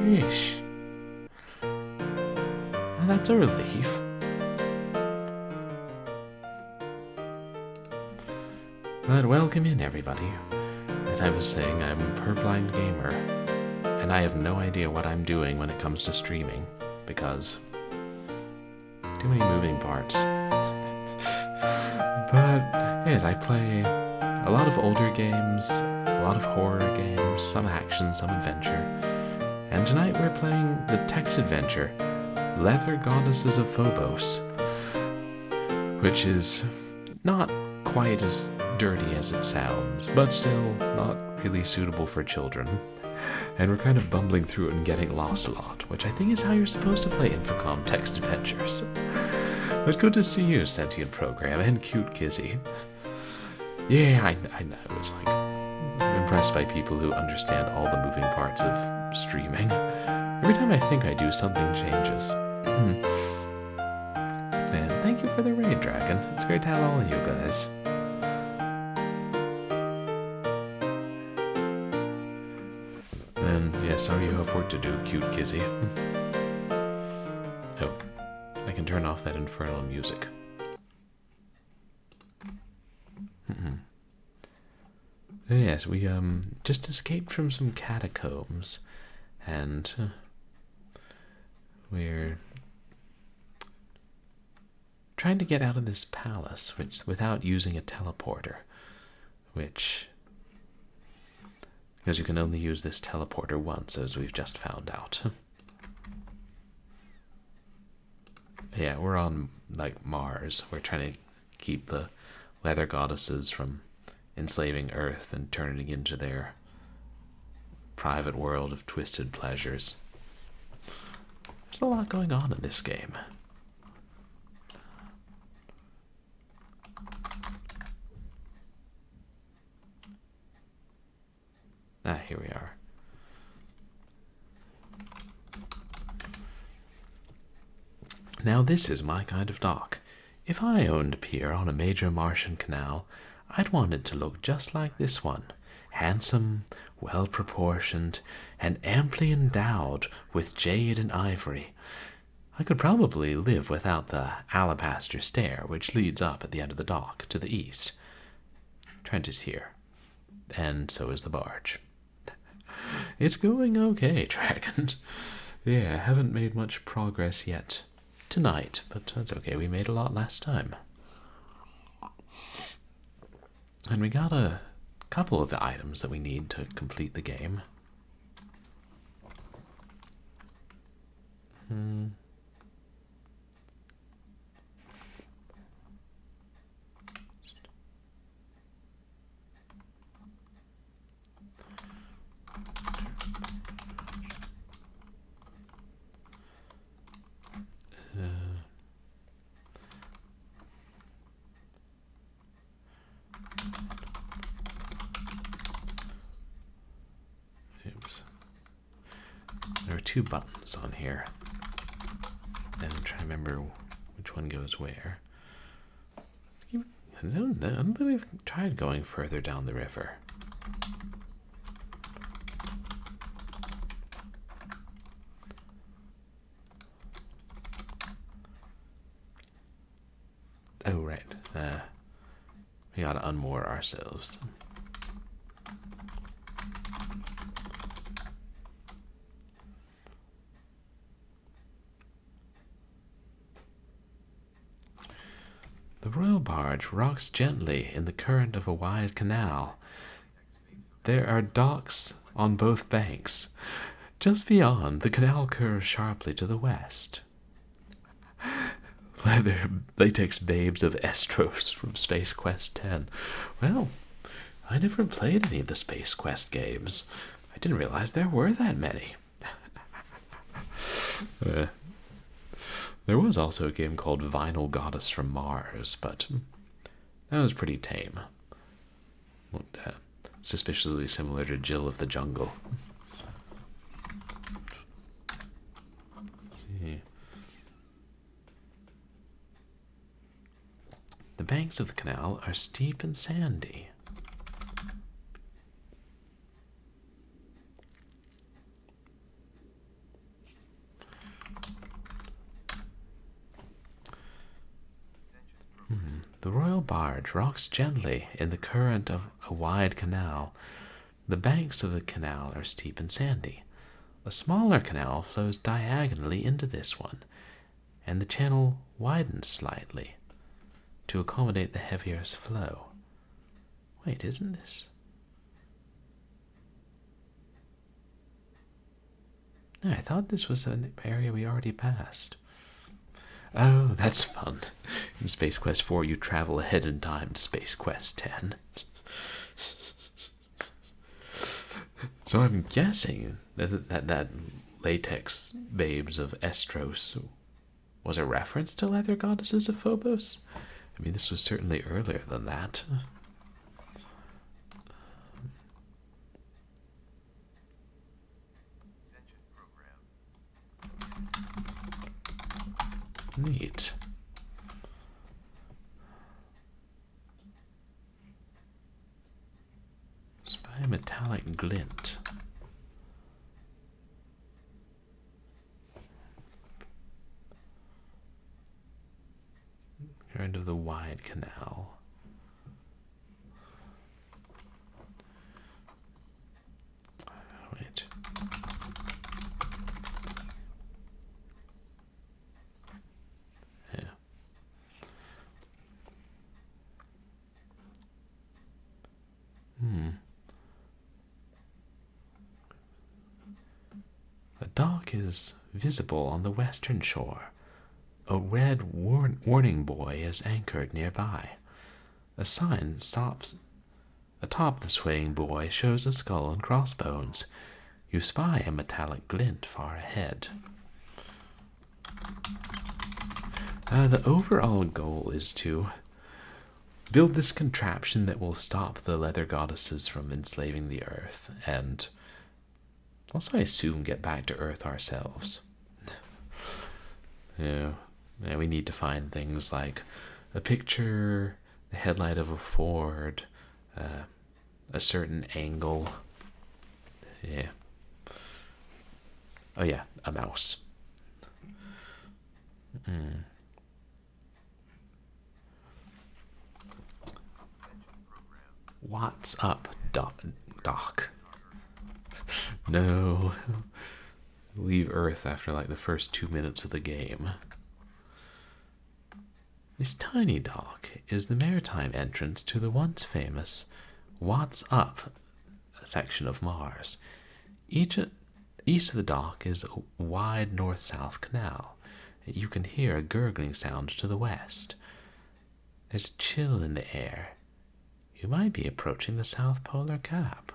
Sheesh. Well, that's a relief. But welcome in, everybody. As I was saying, I'm a purblind gamer, and I have no idea what I'm doing when it comes to streaming, because too many moving parts. But yes, I play a lot of older games, a lot of horror games, some action, some adventure. And tonight we're playing the text adventure, Leather Goddesses of Phobos, which is not quite as dirty as it sounds, but still not really suitable for children. And we're kind of bumbling through it and getting lost a lot, which I think is how you're supposed to play Infocom text adventures. But good to see you, sentient program, and cute Kizzy. Yeah, I know, it's like, I'm impressed by people who understand all the moving parts of streaming. Every time I think I do, something changes. And thank you for the raid, Dragon. It's great to have all of you guys. And yeah, sorry you have work to do, cute Kizzy. Oh, I can turn off that infernal music. Yes, we just escaped from some catacombs, and we're trying to get out of this palace, which without using a teleporter, which, because you can only use this teleporter once, as we've just found out. Yeah, we're on, like, Mars. We're trying to keep the leather goddesses from enslaving Earth and turning it into their private world of twisted pleasures. There's a lot going on in this game. Ah, here we are. Now this is my kind of dock. If I owned a pier on a major Martian canal, I'd want it to look just like this one. Handsome, well-proportioned, and amply endowed with jade and ivory. I could probably live without the alabaster stair which leads up at the end of the dock to the east. Trent is here, and so is the barge. It's going okay, Dragon. Yeah, haven't made much progress yet tonight, but that's okay, we made a lot last time. And we got a couple of the items that we need to complete the game. Oops. There are two buttons on here, and I'm trying to remember which one goes where. I don't think we've tried going further down the river. Oh, right. We gotta unmoor ourselves. The royal barge rocks gently in the current of a wide canal. There are docks on both banks. Just beyond, the canal curves sharply to the west. Leather latex babes of Estros from Space Quest 10. Well, I never played any of the Space Quest games. I didn't realize there were that many. There was also a game called Vinyl Goddess from Mars, but that was pretty tame. Looked suspiciously similar to Jill of the Jungle. Let's see. The banks of the canal are steep and sandy. The royal barge rocks gently in the current of a wide canal. The banks of the canal are steep and sandy. A smaller canal flows diagonally into this one, and the channel widens slightly to accommodate the heavier flow. Wait, isn't this? No, I thought this was an area we already passed. Oh, that's fun. In Space Quest 4, you travel ahead in time to Space Quest 10. So I'm guessing that latex babes of Estros was a reference to leather goddesses of Phobos? I mean, this was certainly earlier than that. Neat. Spy a metallic glint. End of the wide canal. Wait. Yeah. The dock is visible on the western shore. A red warning buoy is anchored nearby. A sign stops atop the swaying buoy shows a skull and crossbones. You spy a metallic glint far ahead. The overall goal is to build this contraption that will stop the leather goddesses from enslaving the earth, and also I assume get back to Earth ourselves. Yeah. Yeah, we need to find things like a picture, the headlight of a Ford, a certain angle. Yeah. Oh yeah, a mouse. What's up, Doc? No. Leave Earth after like the first 2 minutes of the game. This tiny dock is the maritime entrance to the once famous What's Up section of Mars. East of the dock is a wide north-south canal. You can hear a gurgling sound to the west. There's a chill in the air. You might be approaching the South Polar Cap.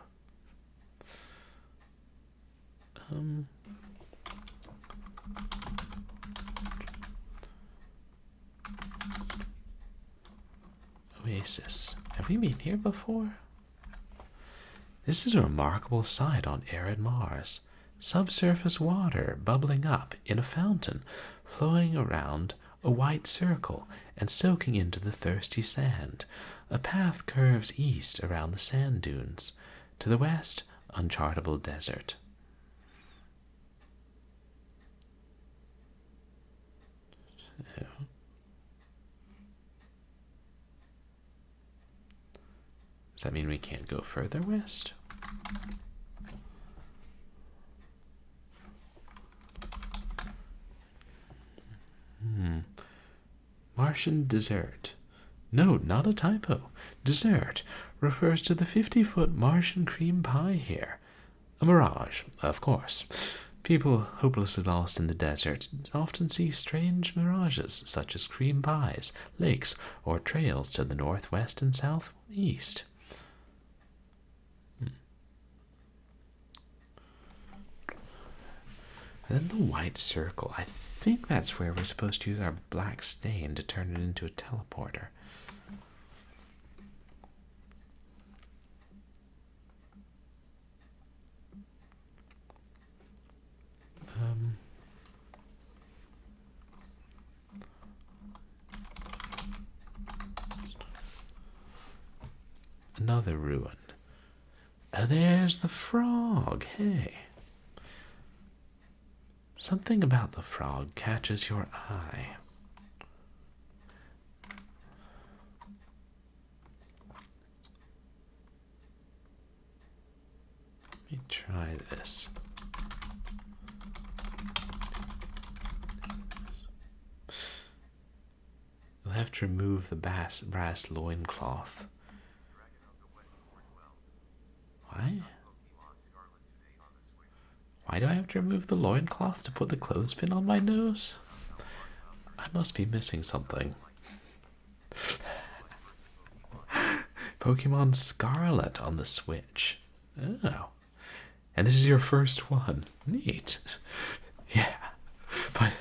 Oasis. Have we been here before? This is a remarkable sight on arid Mars. Subsurface water bubbling up in a fountain, flowing around a white circle and soaking into the thirsty sand. A path curves east around the sand dunes. To the west, unchartable desert. So. Does that mean we can't go further west? Martian dessert. No, not a typo. Dessert refers to the 50-foot Martian cream pie here. A mirage, of course. People hopelessly lost in the desert often see strange mirages, such as cream pies, lakes, or trails to the northwest and southeast. And then the white circle. I think that's where we're supposed to use our black stain to turn it into a teleporter. Another ruin. There's the frog. Hey. Something about the frog catches your eye. try this. You'll have to remove the brass loincloth. Why? Why do I have to remove the loincloth to put the clothespin on my nose? I must be missing something. Pokemon Scarlet on the Switch. Oh. And this is your first one. Neat. Yeah. But,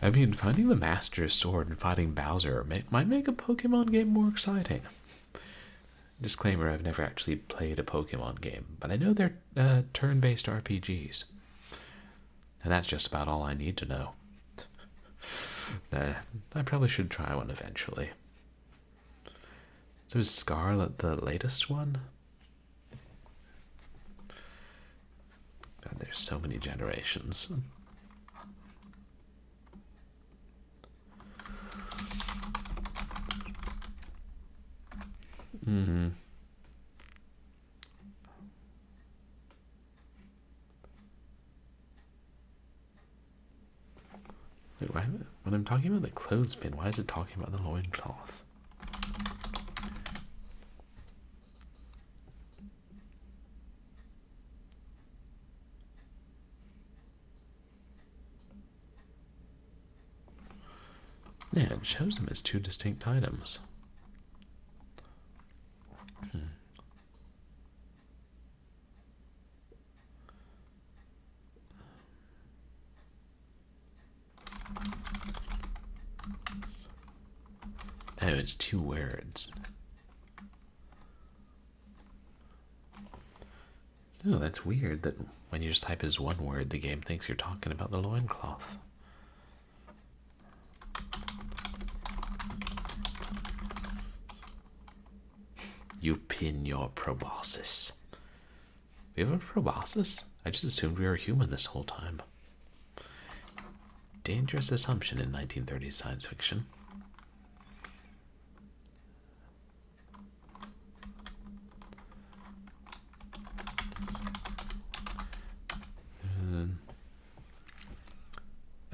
I mean, finding the Master Sword and fighting Bowser might make a Pokemon game more exciting. Disclaimer, I've never actually played a Pokemon game, but I know they're turn-based RPGs. And that's just about all I need to know. I probably should try one eventually. So is Scarlet the latest one? God, there's so many generations. Mm-hmm. Wait, why, when I'm talking about the clothespin, why is it talking about the loincloth? Yeah, it shows them as two distinct items. Oh, it's two words. Oh, that's weird that when you just type as one word, the game thinks you're talking about the loincloth. You pin your proboscis. We have a proboscis? I just assumed we were human this whole time. Dangerous assumption in 1930s science fiction.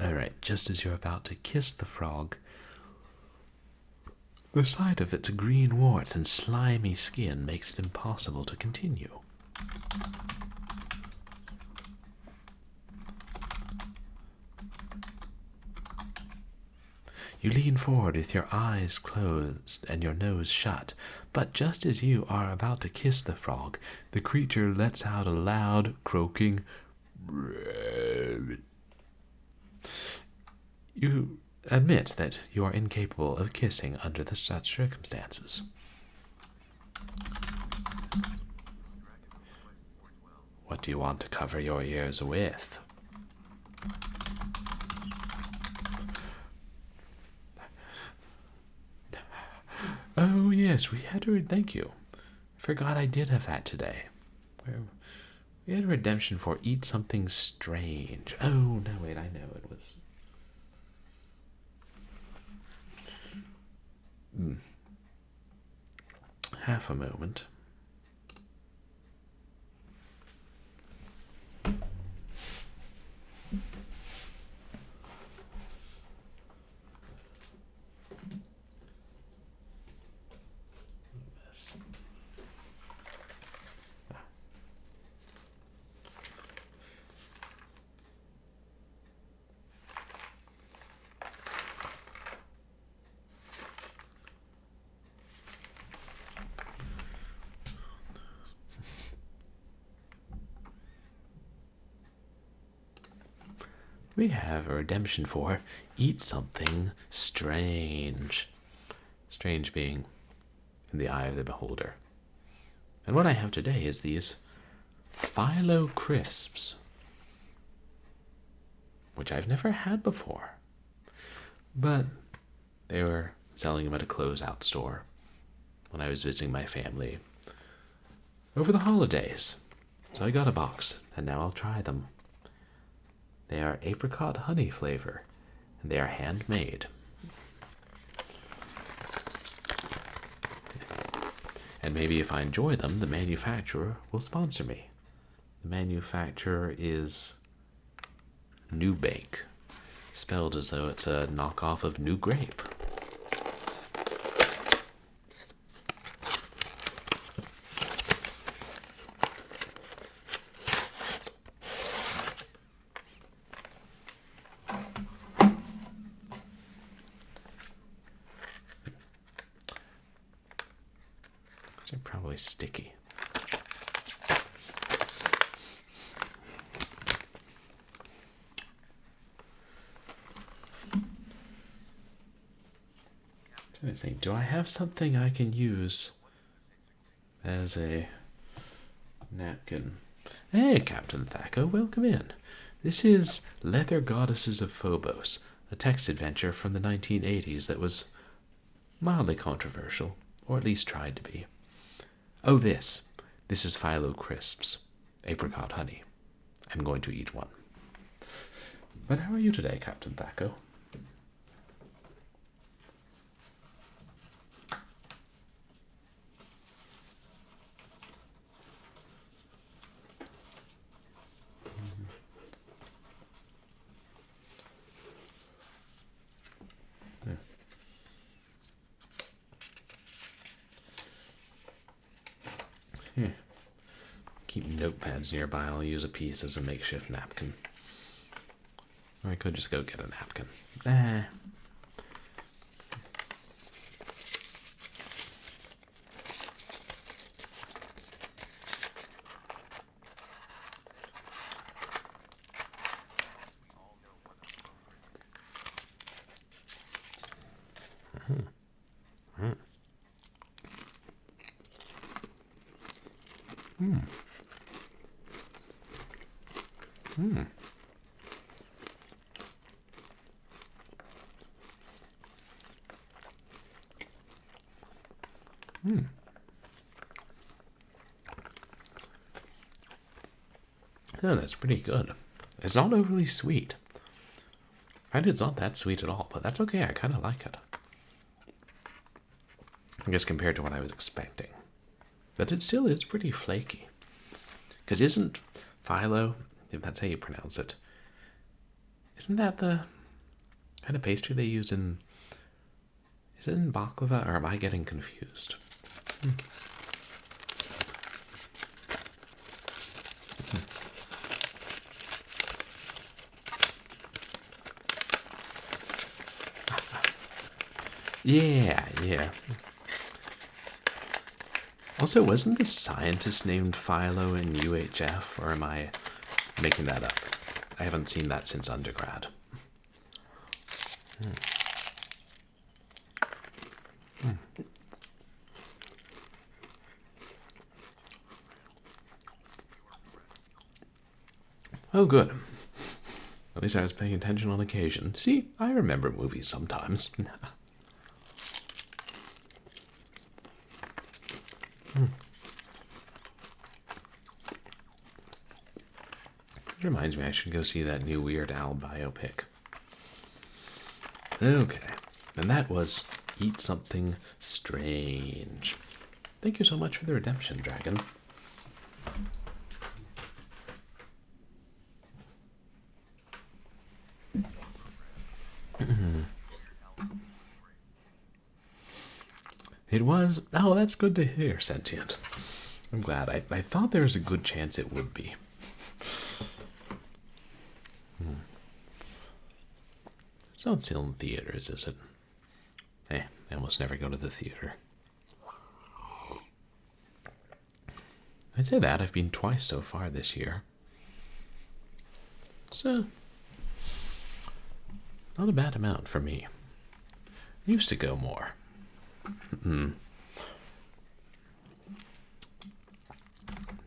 Alright, just as you're about to kiss the frog, the sight of its green warts and slimy skin makes it impossible to continue. You lean forward with your eyes closed and your nose shut, but just as you are about to kiss the frog, the creature lets out a loud, croaking You admit that you are incapable of kissing under such circumstances. What do you want to cover your ears with? Oh, yes, we had a... Thank you. Forgot I did have that today. We had a redemption for Eat Something Strange. Oh, no, wait, I know it was... Half a moment. We have a redemption for Eat Something Strange. Strange being in the eye of the beholder. And what I have today is these Philo crisps, which I've never had before. But they were selling them at a closeout store when I was visiting my family over the holidays. So I got a box, and now I'll try them. They are apricot honey flavor, and they are handmade. And maybe if I enjoy them, the manufacturer will sponsor me. The manufacturer is New Bake, spelled as though it's a knockoff of New Grape. They're probably sticky. I think, do I have something I can use as a napkin? Hey, Captain Thacker, welcome in. This is Leather Goddesses of Phobos, a text adventure from the 1980s that was mildly controversial, or at least tried to be. Oh, this is Philo Crisps, apricot honey. I'm going to eat one. But how are you today, Captain Thacker? Keep notepads nearby. I'll use a piece as a makeshift napkin. Or I could just go get a napkin. Oh, that's pretty good. It's not overly sweet. And it's not that sweet at all, but that's okay. I kind of like it. I guess compared to what I was expecting. But it still is pretty flaky. Because isn't phyllo, if that's how you pronounce it, isn't that the kind of pastry they use in... Is it in baklava, or am I getting confused? Yeah. Also, wasn't the scientist named Philo in UHF, or am I making that up? I haven't seen that since undergrad. Oh, good. At least I was paying attention on occasion. See, I remember movies sometimes. It reminds me I should go see that new Weird Al biopic. Okay, and that was Eat Something Strange. Thank you so much for the redemption, Dragon. It was... Oh, that's good to hear, Sentient. I'm glad. I thought there was a good chance it would be. It's not still in theaters, is it? I almost never go to the theater. I'd say that. I've been twice so far this year. So, not a bad amount for me. Used to go more.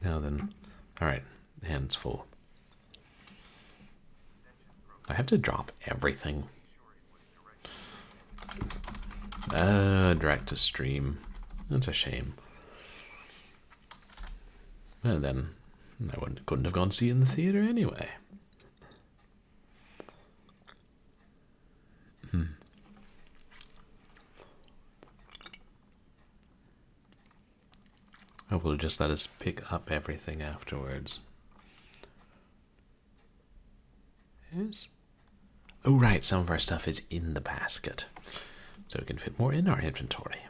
Now then, alright, hands full. I have to drop everything. Direct to stream. That's a shame. And then I couldn't have gone to see it in the theater anyway. Hope will just let us pick up everything afterwards. Oh, right, some of our stuff is in the basket, so we can fit more in our inventory.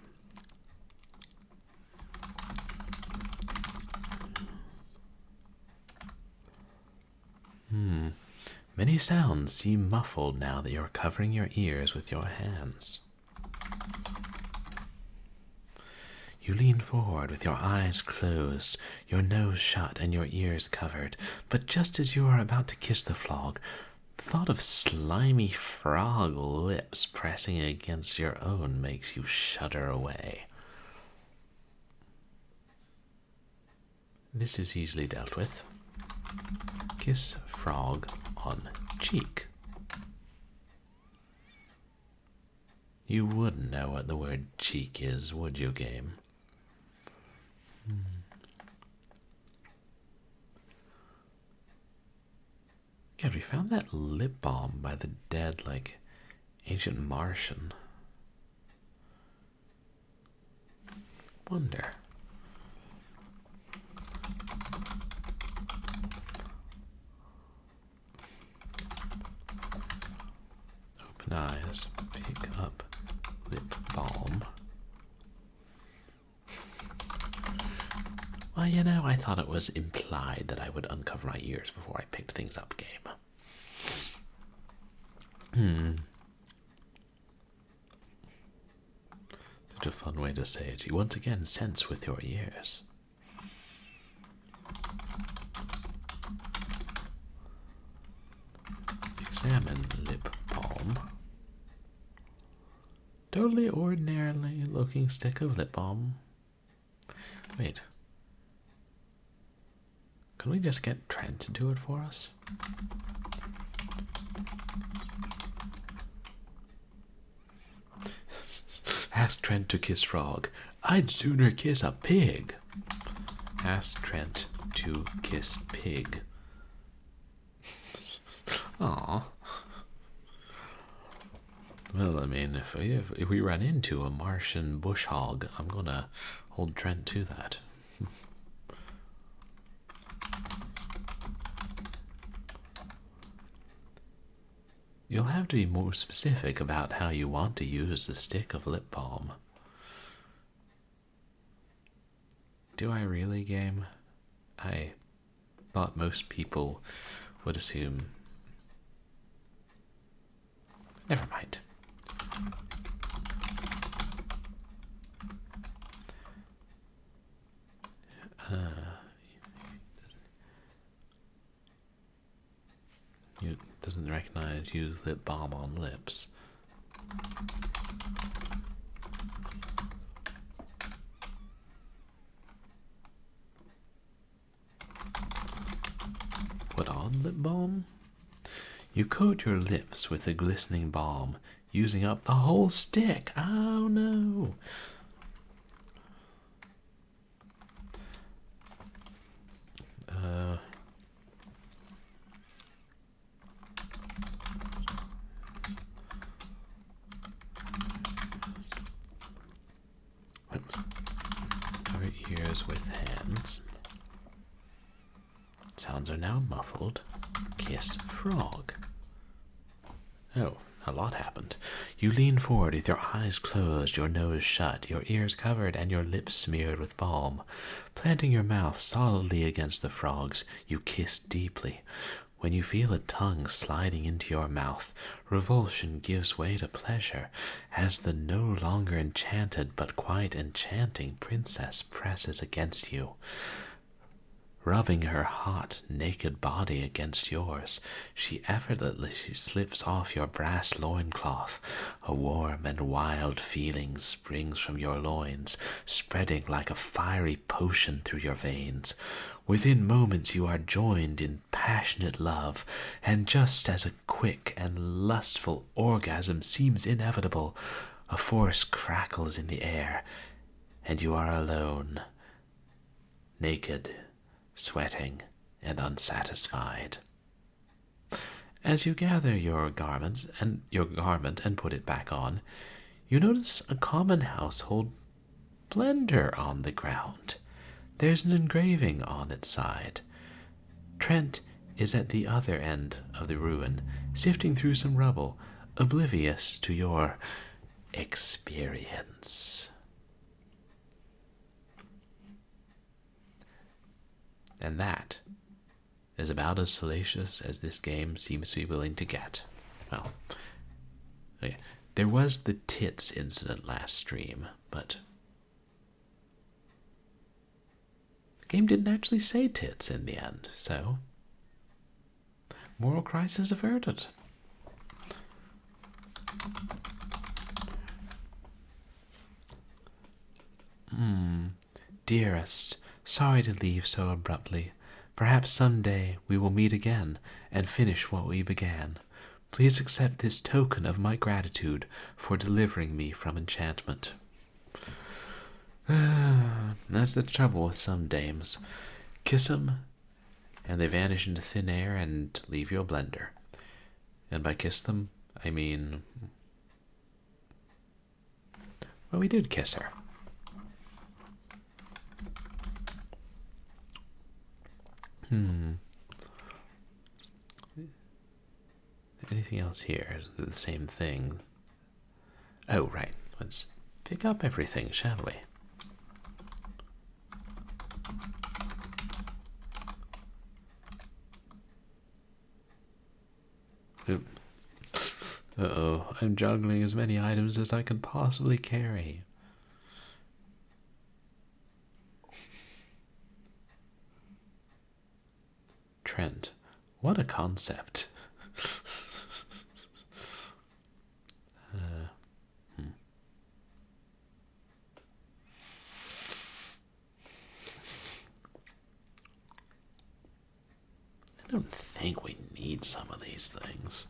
Many sounds seem muffled now that you're covering your ears with your hands. You lean forward with your eyes closed, your nose shut and your ears covered, but just as you are about to kiss the frog, the thought of slimy frog lips pressing against your own makes you shudder away. This is easily dealt with. Kiss frog on cheek. You wouldn't know what the word cheek is, would you, game? God, we found that lip balm by the dead, like, ancient Martian. Wonder. Open eyes, pick up lip balm. Well, you know, I thought it was implied that I would uncover my ears before I picked things up, game. Such a fun way to say it. You once again sense with your ears. Examine lip balm. Totally ordinarily looking stick of lip balm. Wait. Can we just get Trent to do it for us? Ask Trent to kiss frog. I'd sooner kiss a pig. Ask Trent to kiss pig. Aw. Well, I mean, if we run into a Martian bush hog, I'm gonna hold Trent to that. You'll have to be more specific about how you want to use the stick of lip balm. Do I really, game? I thought most people would assume. Never mind. It doesn't recognize use lip balm on lips. Put on lip balm? You coat your lips with a glistening balm, using up the whole stick. Oh no! Cover ears with hands. Sounds are now muffled. Kiss frog. Oh, a lot happened. You lean forward with your eyes closed, your nose shut, your ears covered, and your lips smeared with balm. Planting your mouth solidly against the frog's, you kiss deeply. When you feel a tongue sliding into your mouth, revulsion gives way to pleasure, as the no longer enchanted but quite enchanting princess presses against you. Rubbing her hot, naked body against yours, she effortlessly slips off your brass loincloth. A warm and wild feeling springs from your loins, spreading like a fiery potion through your veins. Within moments you are joined in passionate love, and just as a quick and lustful orgasm seems inevitable, a force crackles in the air, and you are alone, naked, sweating, and unsatisfied. As you gather your garment and put it back on, you notice a common household blender on the ground. There's an engraving on its side. Trent is at the other end of the ruin, sifting through some rubble, oblivious to your experience. And that is about as salacious as this game seems to be willing to get. Well, okay. There was the tits incident last stream, but the game didn't actually say tits in the end, so moral crisis averted. Dearest, sorry to leave so abruptly. Perhaps someday we will meet again and finish what we began. Please accept this token of my gratitude for delivering me from enchantment. That's the trouble with some dames. Kiss 'em, and they vanish into thin air and leave you a blender. And by kiss them, I mean... well, we did kiss her. Anything else here? The same thing. Oh, right. Let's pick up everything, shall we? Oop. Uh-oh. I'm juggling as many items as I can possibly carry. Trent. What a concept. I don't think we need some of these things.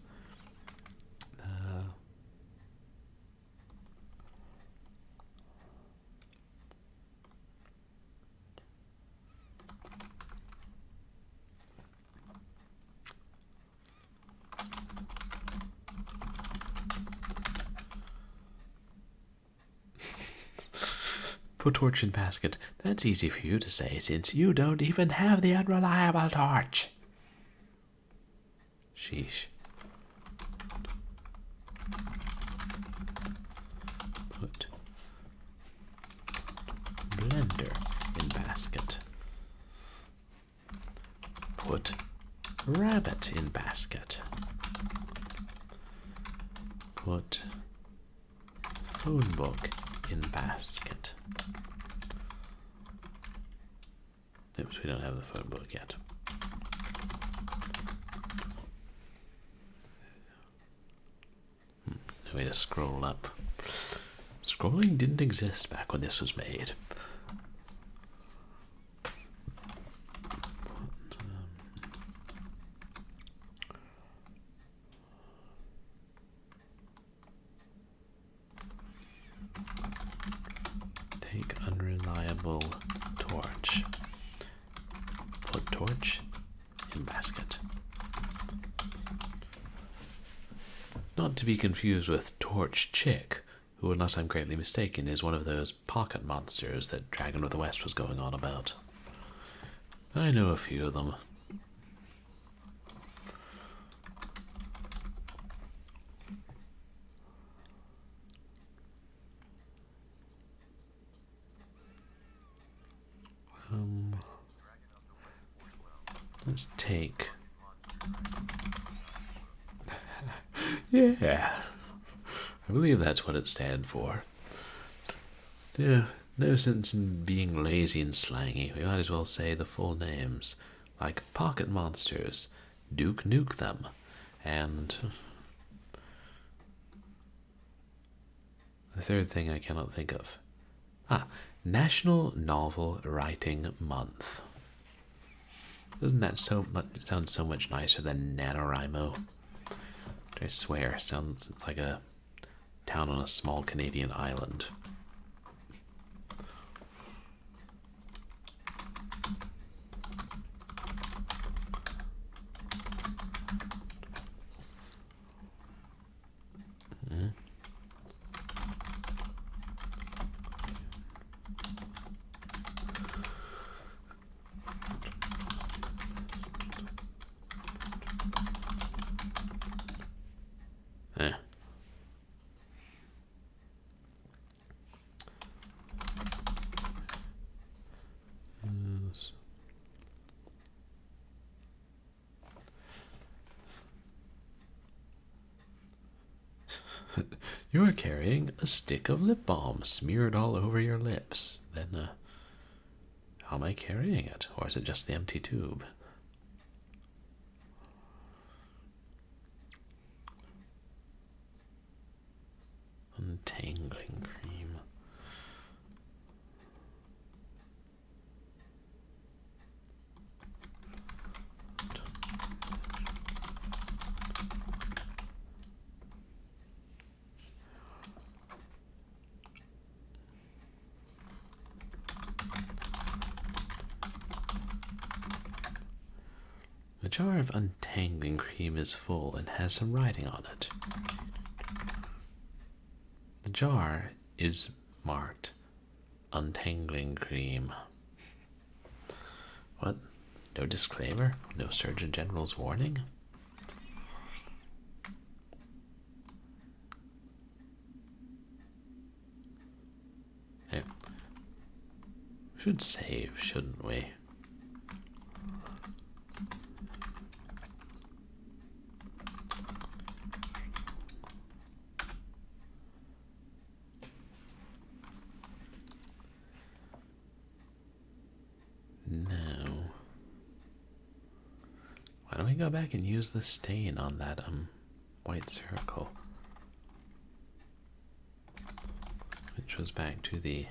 Put torch in basket. That's easy for you to say, since you don't even have the unreliable torch. Sheesh. Put blender in basket. Put rabbit in basket. Put phone book in basket. Oops, we don't have the phone book yet. Way to scroll up. Scrolling didn't exist back when this was made. Take unreliable torch. Put torch in basket. Not to be confused with Torch Chick, who, unless I'm greatly mistaken, is one of those pocket monsters that Dragon of the West was going on about. I know a few of them. Let's take... yeah, I believe that's what it stands for. Yeah, no sense in being lazy and slangy. We might as well say the full names, like Pocket Monsters, Duke Nuke Them, and the third thing I cannot think of. National Novel Writing Month. Doesn't that sound so much nicer than NaNoWriMo? I swear, sounds like a town on a small Canadian island. You are carrying a stick of lip balm smeared all over your lips. Then, how am I carrying it? Or is it just the empty tube? Untangling cream. The jar of untangling cream is full and has some writing on it. The jar is marked untangling cream. What? No disclaimer? No Surgeon General's warning? Hey, we should save, shouldn't we? No. Why don't we go back and use the stain on that white circle? Which was back to the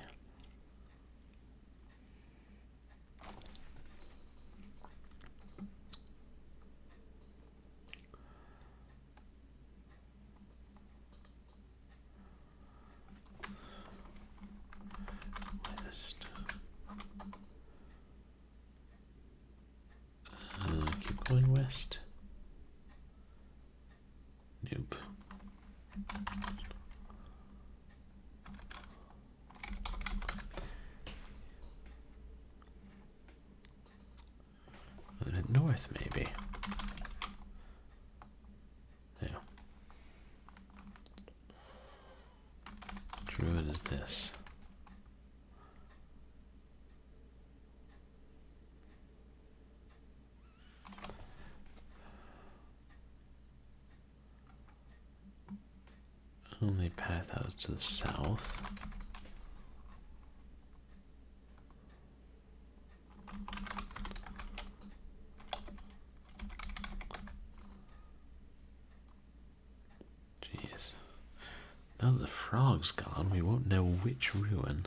west. Keep going west. Nope. North, maybe. Yeah. Which ruin is this? Only path out to the south. Jeez. Now that the frog's gone, we won't know which ruin.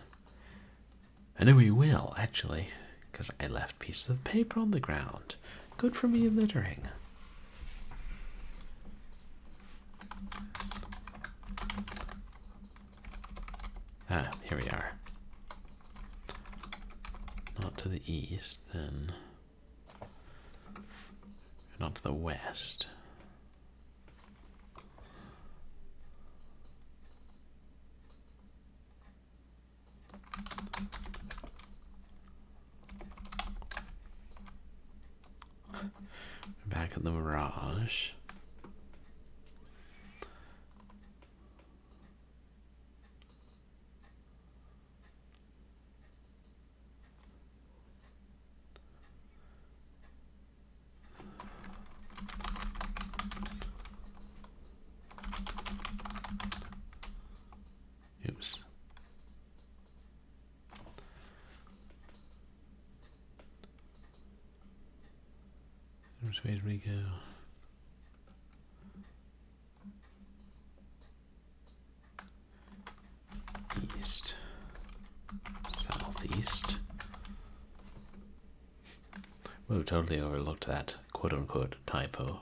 I know we will, actually, because I left pieces of paper on the ground. Good for me littering. Ah, here we are. Not to the east, then. Not to the west. Back at the Mirage. Oops. Which way did we go? East. Southeast. Well, we totally overlooked that quote-unquote typo.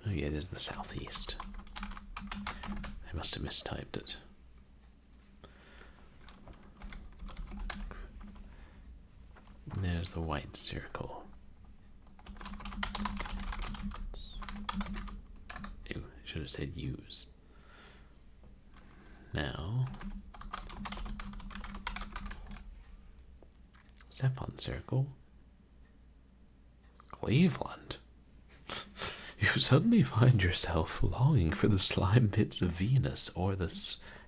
Oh yeah, it is the southeast. I must have mistyped it. And there's the white circle. Ew, I should have said use. Now, step on circle. Cleveland. You suddenly find yourself longing for the slime bits of Venus or the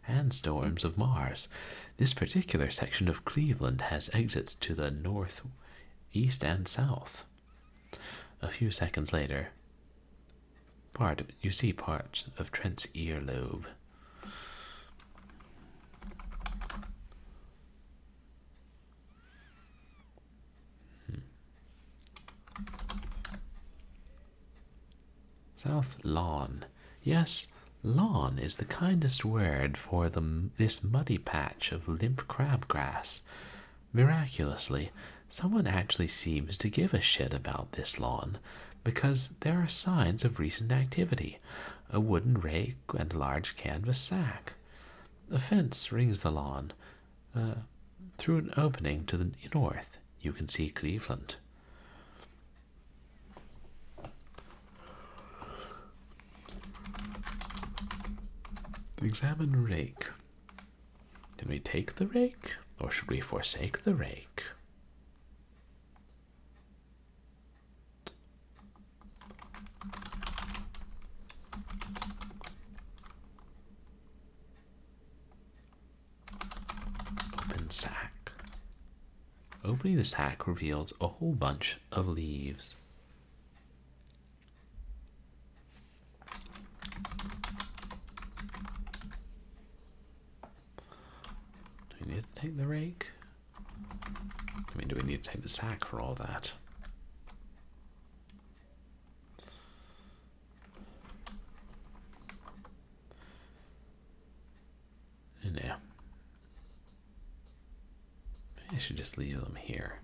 and storms of Mars. This particular section of Cleveland has exits to the north, east, and south. A few seconds later, you see parts of Trent's earlobe. South lawn. Yes, lawn is the kindest word for this muddy patch of limp crabgrass. Miraculously, someone actually seems to give a shit about this lawn, because there are signs of recent activity: a wooden rake and a large canvas sack. A fence rings the lawn. Through an opening to the north, you can see Cleveland. Examine rake. Can we take the rake, or should we forsake the rake? Open sack. Opening the sack reveals a whole bunch of leaves. Do we need to take the rake? I mean, do we need to take the sack for all that? No. Maybe I should just leave them here.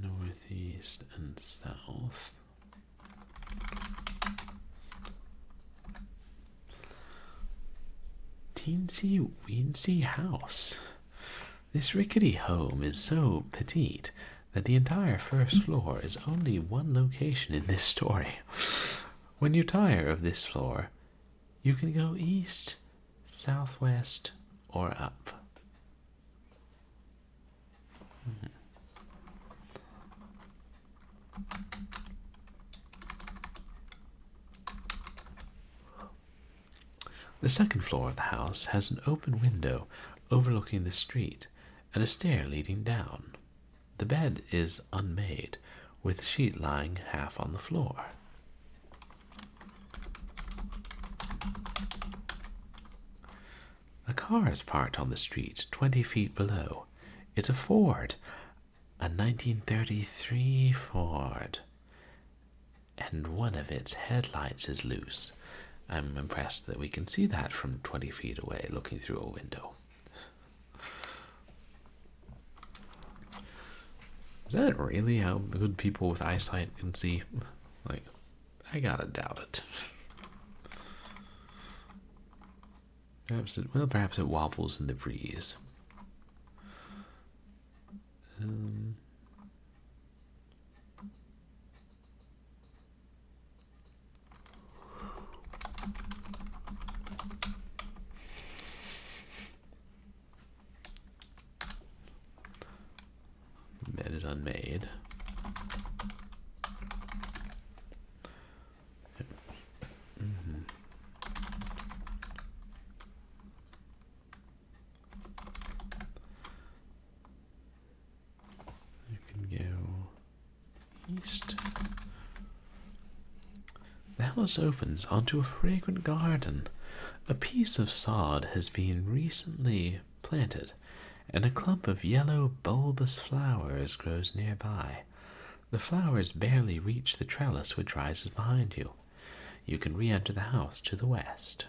Northeast and south. Teensy weensy house. This rickety home is so petite that the entire first floor is only one location in this story. When you tire of this floor, you can go east, southwest, or up. The second floor of the house has an open window overlooking the street and a stair leading down. The bed is unmade, with the sheet lying half on the floor. A car is parked on the street 20 feet below. It's a Ford, a 1933 Ford, and one of its headlights is loose. I'm impressed that we can see that from 20 feet away looking through a window. Is that really how good people with eyesight can see? Like, I gotta doubt it. Perhaps it wobbles in the breeze. Bed is unmade. You can go east. The house opens onto a fragrant garden. A piece of sod has been recently planted, and a clump of yellow bulbous flowers grows nearby. The flowers barely reach the trellis which rises behind you. You can re-enter the house to the west.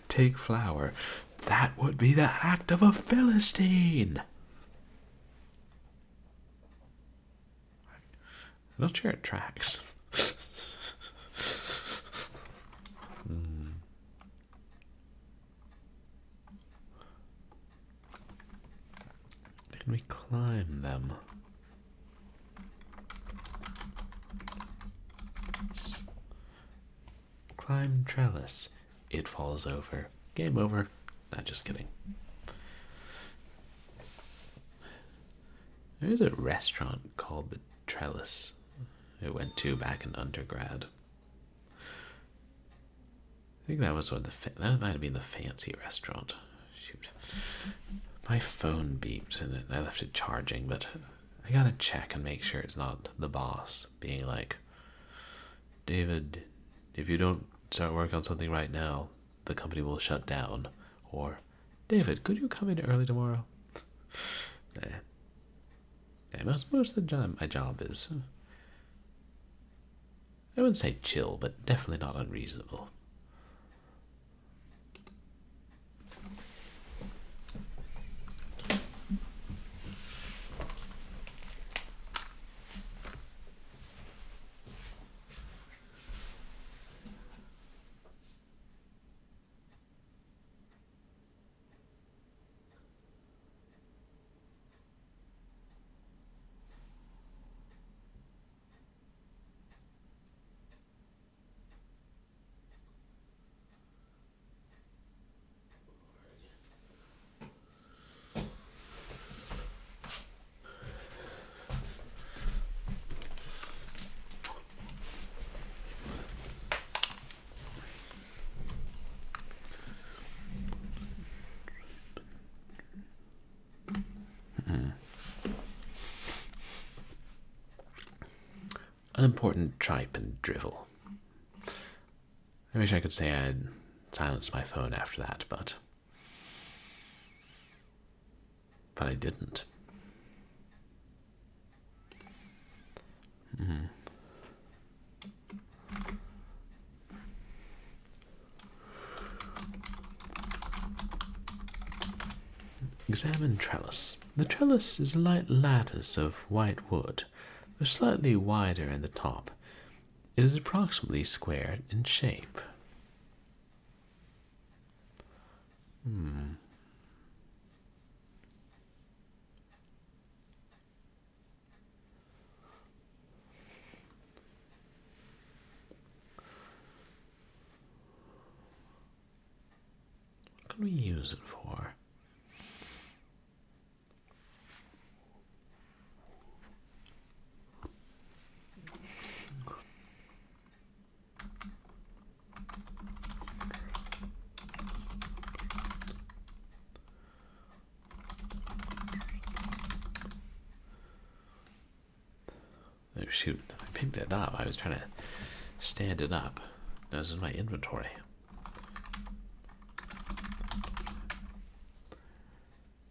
Take flower. That would be the act of a Philistine. I'm not sure it tracks. Can we climb them? Climb trellis. It falls over. Game over. Not just kidding. There's a restaurant called the Trellis I went to back in undergrad. I think that was one of that might have been the fancy restaurant. Shoot. My phone beeped and I left it charging, but I gotta check and make sure it's not the boss being like, David, if you don't start work on something right now, the company will shut down. Or, David, could you come in early tomorrow? Most of the time my job is, I wouldn't say chill, but definitely not unreasonable. Unimportant tripe and drivel. I wish I could say I'd silenced my phone after that, but I didn't. Examine trellis. The trellis is a light lattice of white wood, though slightly wider in the top. It is approximately square in shape. What can we use it for? Oh shoot, I picked it up. I was trying to stand it up. That was in my inventory.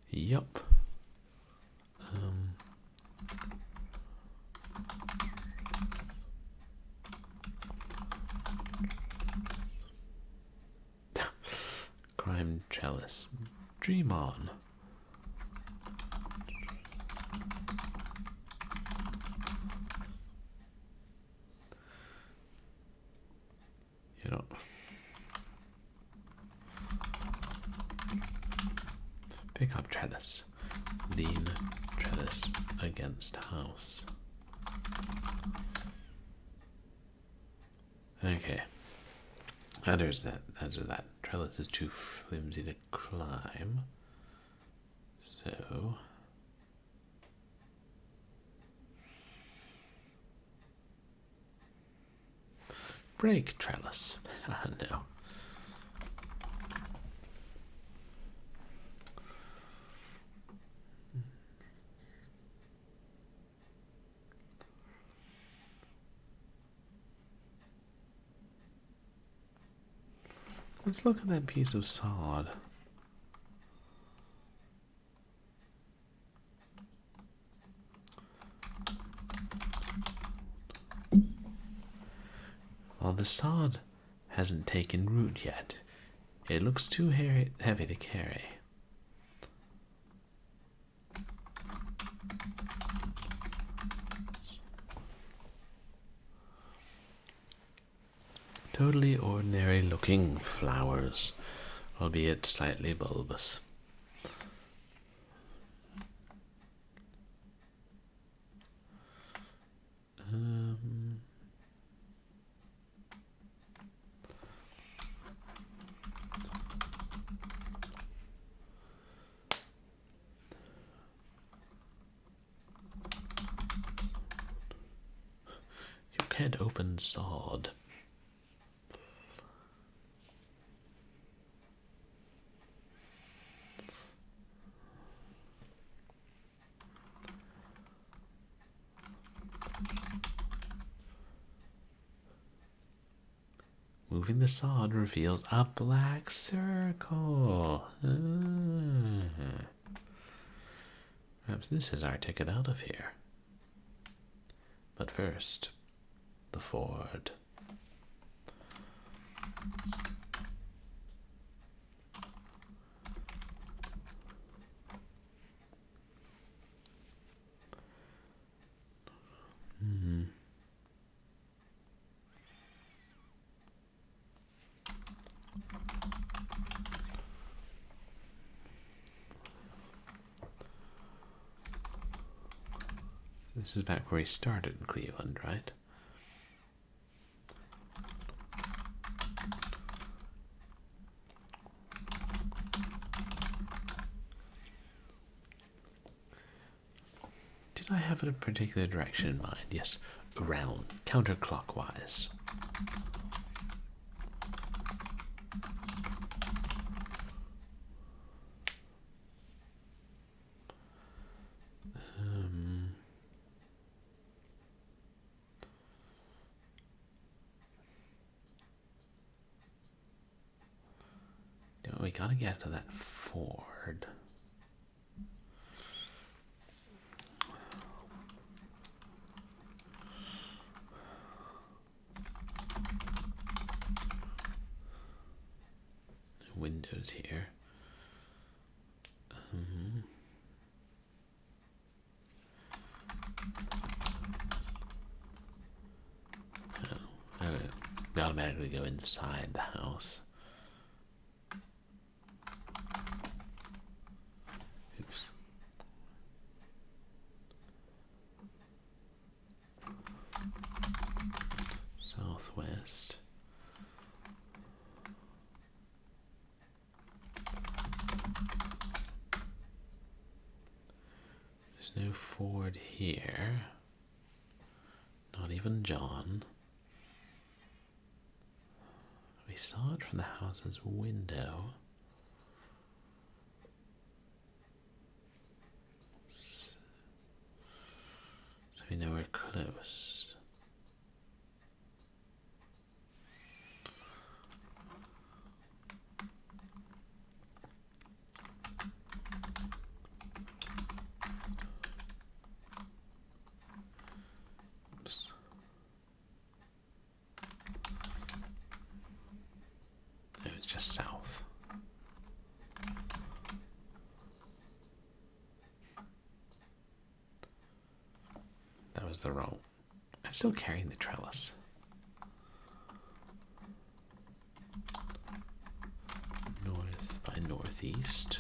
Yup. Crime trellis. Dream on. You know. Pick up trellis. Lean trellis against house. Okay. There's that. Answer that. Trellis is too flimsy to climb. So. Break trellis. No. Let's look at that piece of sod. Well, the sod hasn't taken root yet. It looks too heavy to carry. Totally ordinary looking flowers, albeit slightly bulbous. head open sawed. Moving the sod reveals a black circle. Perhaps this is our ticket out of here. But first, the Ford. This is back where he started in Cleveland, right? Did I have a particular direction in mind? Yes, around, counterclockwise. We gotta get to that Ford. Windows here. We automatically go inside the house. Oops. Southwest. There's no Ford here. Not even John. We saw it from the house's window. So we know we're close. Oops. No, it's just south. That was the wrong. I'm still carrying the trellis. North by northeast.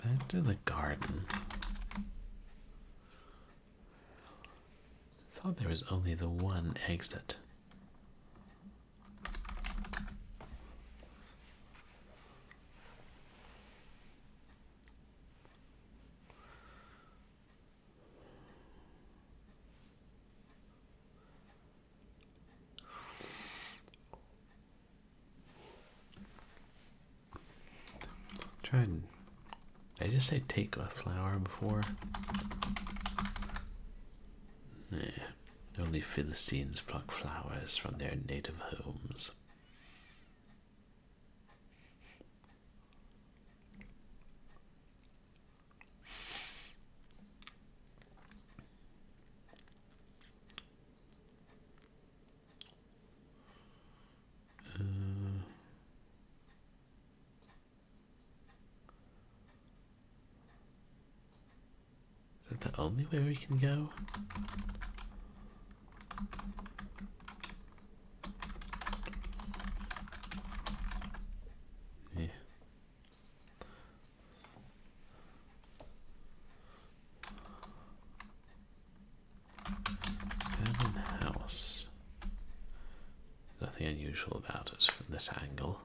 Back to the garden. Thought there was only the one exit. Try and. Did I just say take a flower before? Yeah. Only Philistines pluck flowers from their native homes. Is that the only way we can go? Yeah. Seven unusual about it from this angle.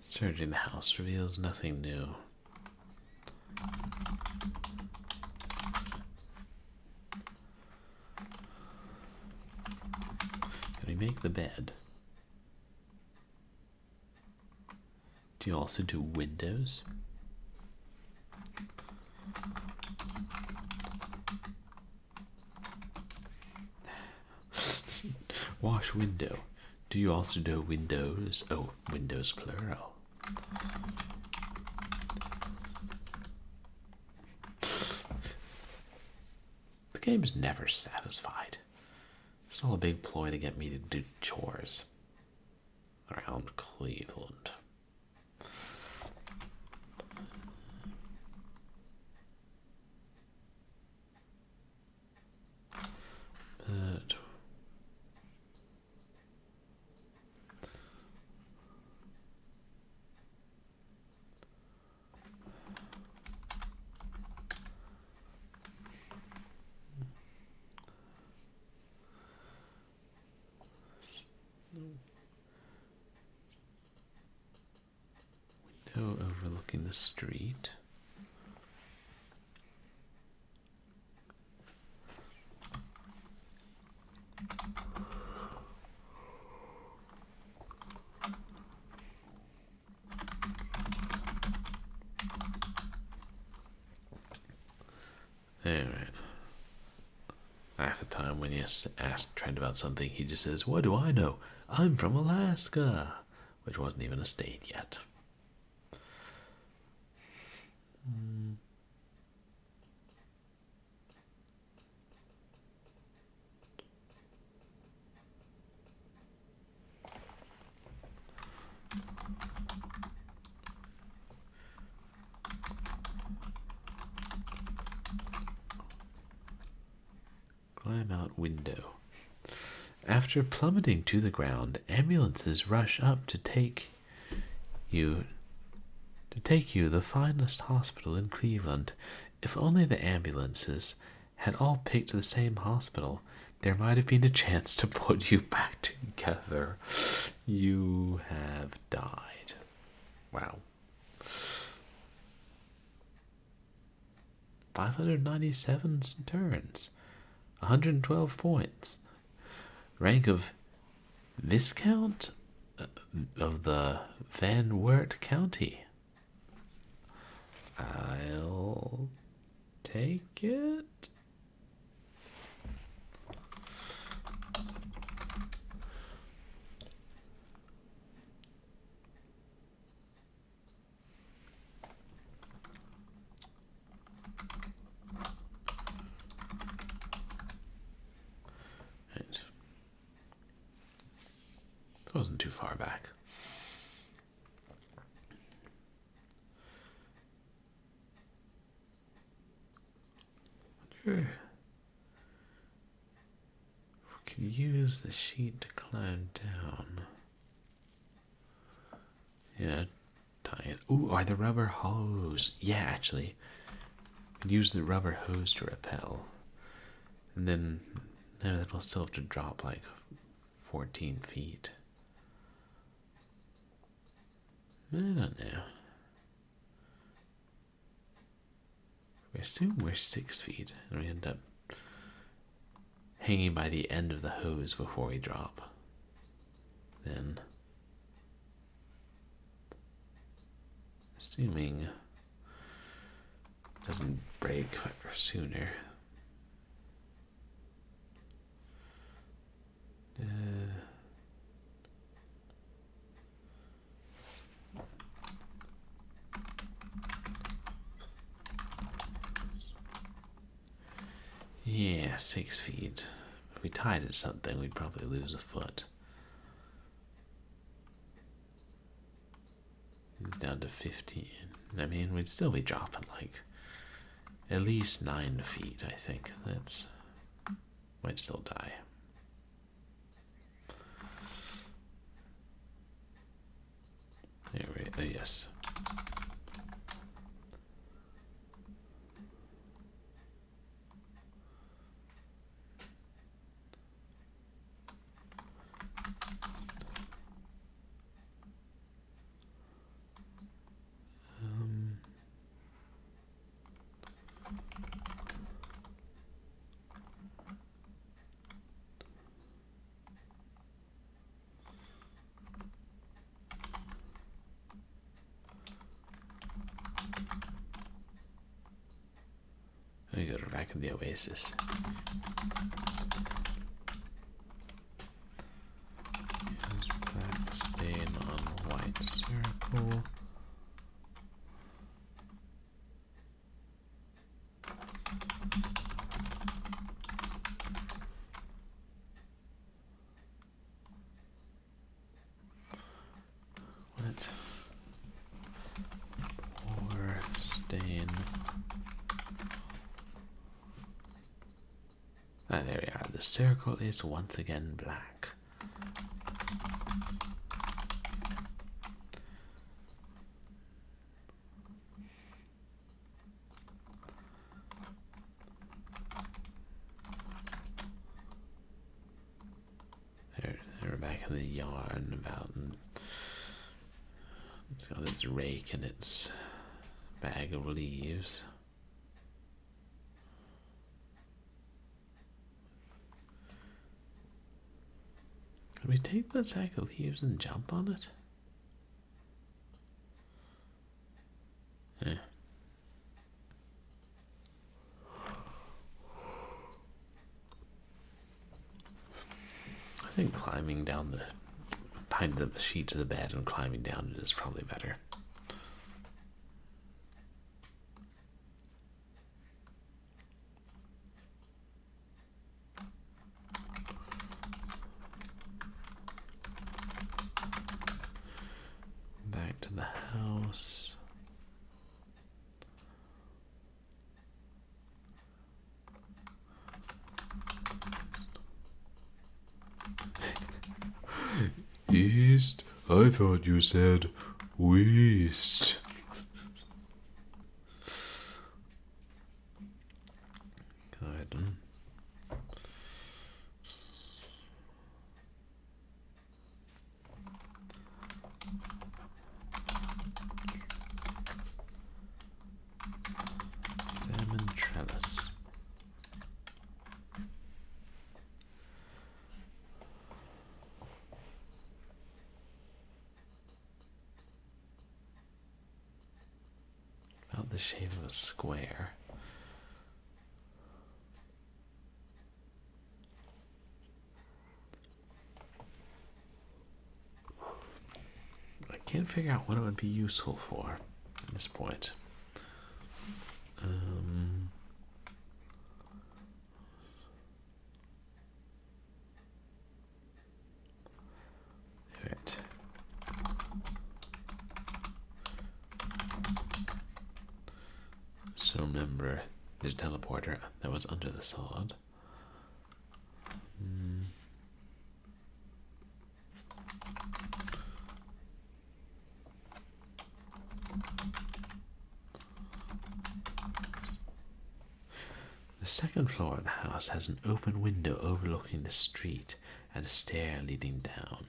Searching the house reveals nothing new. Can we make the bed? Do you also do windows? Wash window. Do you also do windows? Oh, windows plural. The game's never satisfied. It's all a big ploy to get me to do chores around Cleveland. But window overlooking the street. Alright. Half the time when you ask Trent about something, he just says, "What do I know? I'm from Alaska," which wasn't even a state yet. Climb out window. After plummeting to the ground, ambulances rush up to take you to the finest hospital in Cleveland. If only the ambulances had all picked the same hospital, there might have been a chance to put you back together. You have died. Wow. 597 turns. 112 points. Rank of Viscount of the Van Wert County. I'll take it. Wasn't too far back. Wonder if we can use the sheet to climb down. Yeah, tie it. Ooh, are the rubber hose? Yeah, actually. We can use the rubber hose to rappel. And then we'll still have to drop like 14 feet. I don't know. We assume we're 6 feet, and we end up hanging by the end of the hose before we drop. Then, assuming it doesn't break sooner. Yeah, 6 feet. If we tied it to something, we'd probably lose a foot. Down to 15. I mean, we'd still be dropping like at least 9 feet, I think. Might still die. Yes. Let me go to back in the oasis. Use black stain on white circle. What? Pour stain. Ah, there we are. The circle is once again black. They're back in the yarn about. It's got its rake and its bag of leaves. Can we take that sack of leaves and jump on it? Yeah. I think climbing down behind the sheets of the bed and climbing down it is probably better. Back to the house. East? I thought you said west. Garden. Lemon trellis. About the shape of a square. I can't figure out what it would be useful for at this point. Alright. So remember, there's a teleporter that was under the sod. The second floor of the house has an open window overlooking the street and a stair leading down.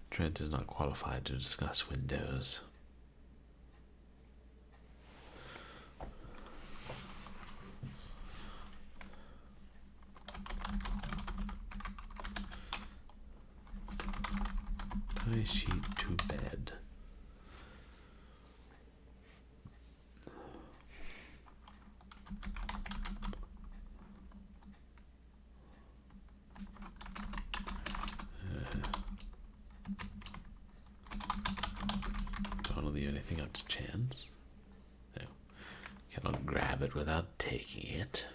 Trent is not qualified to discuss windows. Tie sheet to bed. Don't leave anything up to chance. No. Cannot grab it without taking it.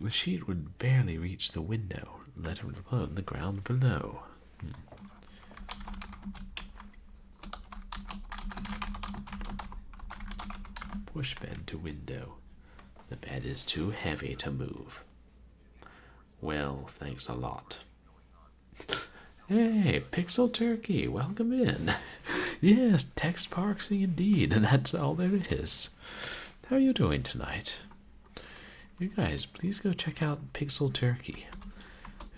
The sheet would barely reach the window, let alone the ground below. Push bed to window. The bed is too heavy to move. Well, thanks a lot. Hey, Pixel Turkey, welcome in. Yes, text parsing indeed, and that's all there is. How are you doing tonight? You guys, please go check out Pixel Turkey,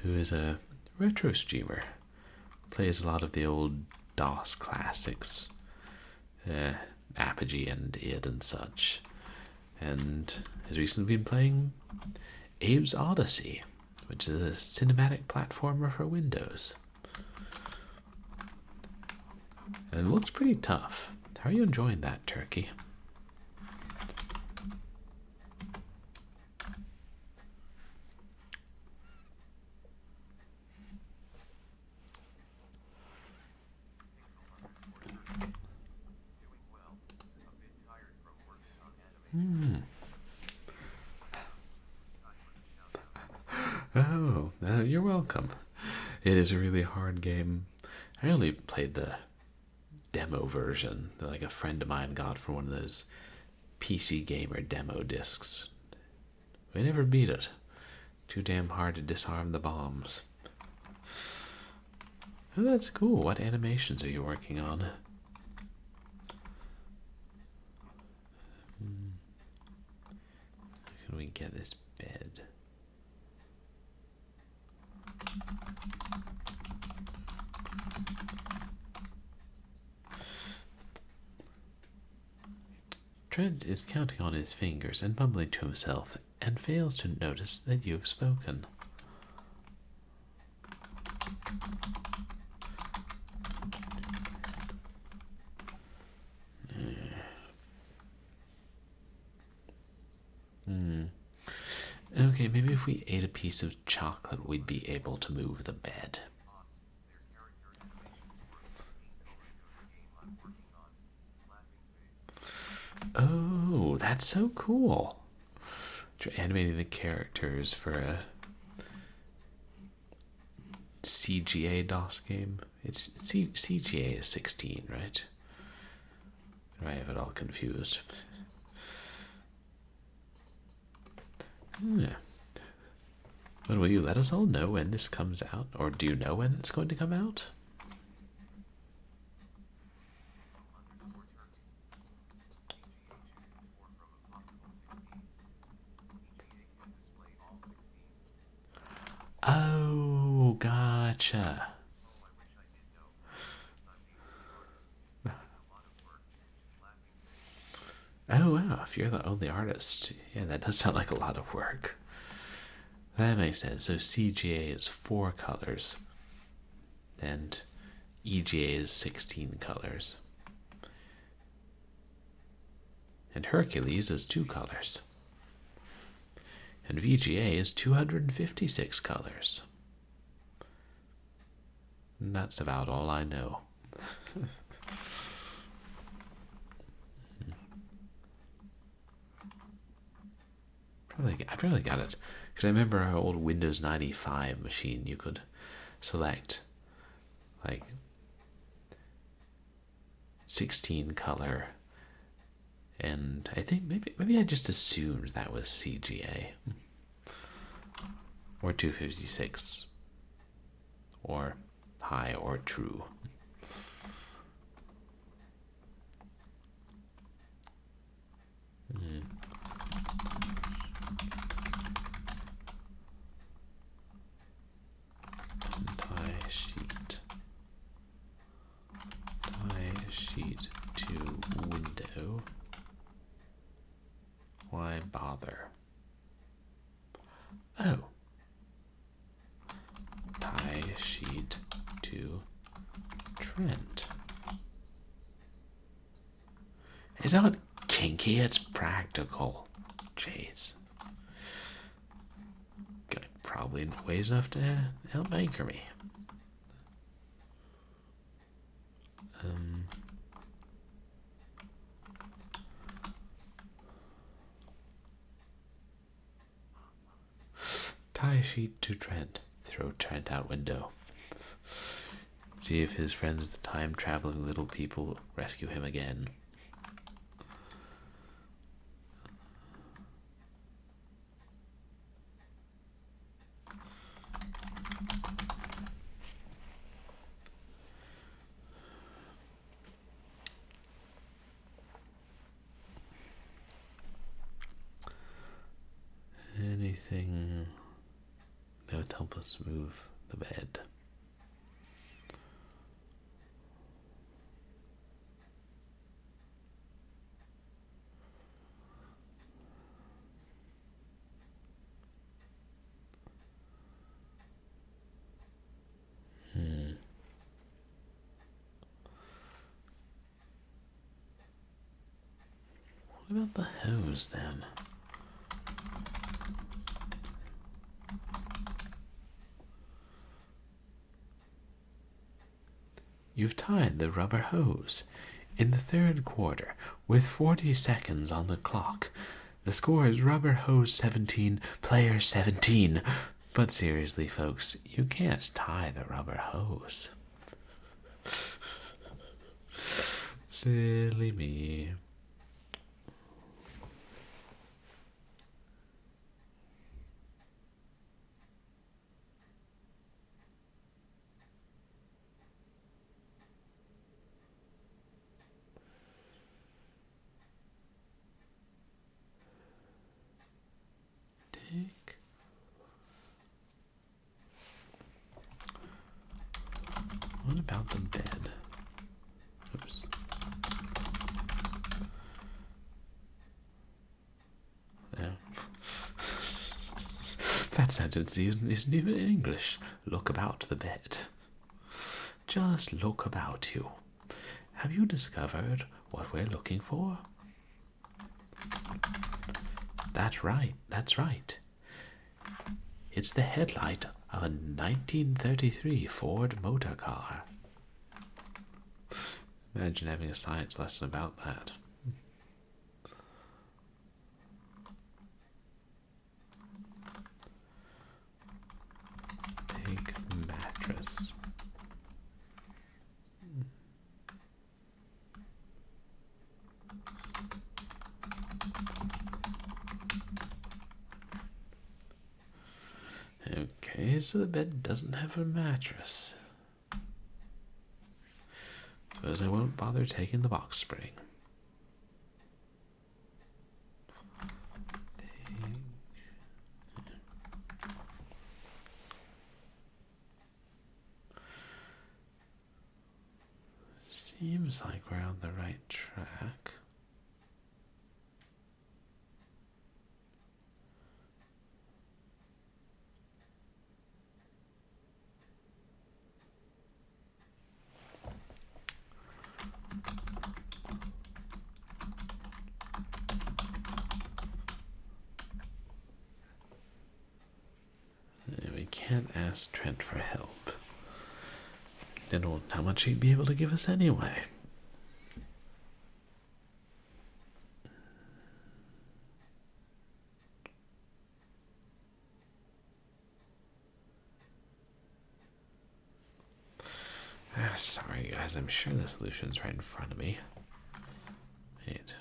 who is a retro streamer. Plays a lot of the old DOS classics, Apogee and id and such, and has recently been playing Abe's Odyssey, which is a cinematic platformer for Windows. And it looks pretty tough. How are you enjoying that, Turkey? Oh, you're welcome. It is a really hard game. I only played the demo version that like a friend of mine got from one of those PC Gamer demo discs. We never beat it. Too damn hard to disarm the bombs. Oh, that's cool. What animations are you working on? How can we get this bed? Trent is counting on his fingers and mumbling to himself, and fails to notice that you have spoken. Okay, maybe if we ate a piece of chocolate, we'd be able to move the bed. Oh, that's so cool. You're animating the characters for a CGA DOS game. It's CGA is 16, right? Or I have it all confused. Yeah. When will you let us all know when this comes out? Or do you know when it's going to come out? Oh, gotcha. Oh, wow, if you're the only artist, yeah, that does sound like a lot of work. That makes sense. So CGA is 4 colors, and EGA is 16 colors. And Hercules is 2 colors. And VGA is 256 colors. And that's about all I know. I probably got it. Because I remember our old Windows 95 machine, you could select like 16 color, and I think maybe I just assumed that was CGA or 256 or high or true. Tie sheet to window. Why bother? Oh. Tie sheet to Trent. It's not kinky, it's practical. Jeez. Probably weighs enough to help anchor me. Tie a sheet to Trent. Throw Trent out window. See if his friends, the time-traveling little people, rescue him again. Anything that would help us move the bed. What about the hose then? You've tied the rubber hose. In the third quarter, with 40 seconds on the clock, the score is rubber hose 17, player 17. But seriously, folks, you can't tie the rubber hose. Silly me. What about the bed? Oops. Yeah. That sentence isn't even in English. Look about the bed. Just look about you. Have you discovered what we're looking for? That's right, that's right. It's the headlight of a 1933 Ford motor car. Imagine having a science lesson about that. Big mattress. Okay, so the bed doesn't have a mattress. Suppose I won't bother taking the box spring. Seems like we're on the right track. We can't ask Trent for help. Don't know how much he'd be able to give us anyway. Sorry guys, I'm sure the solution's right in front of me. Wait.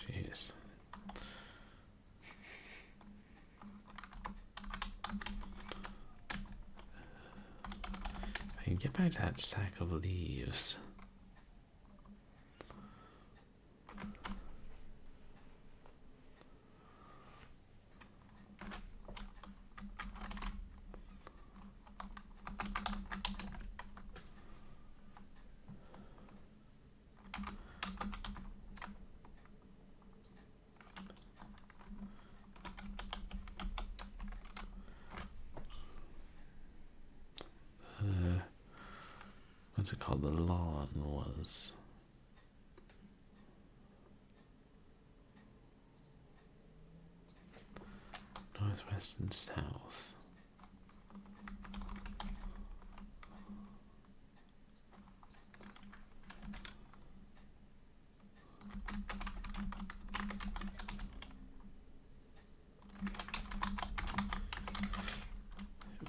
Jeez. I can get back to that sack of leaves. What's it called? The lawn was. Northwest and south.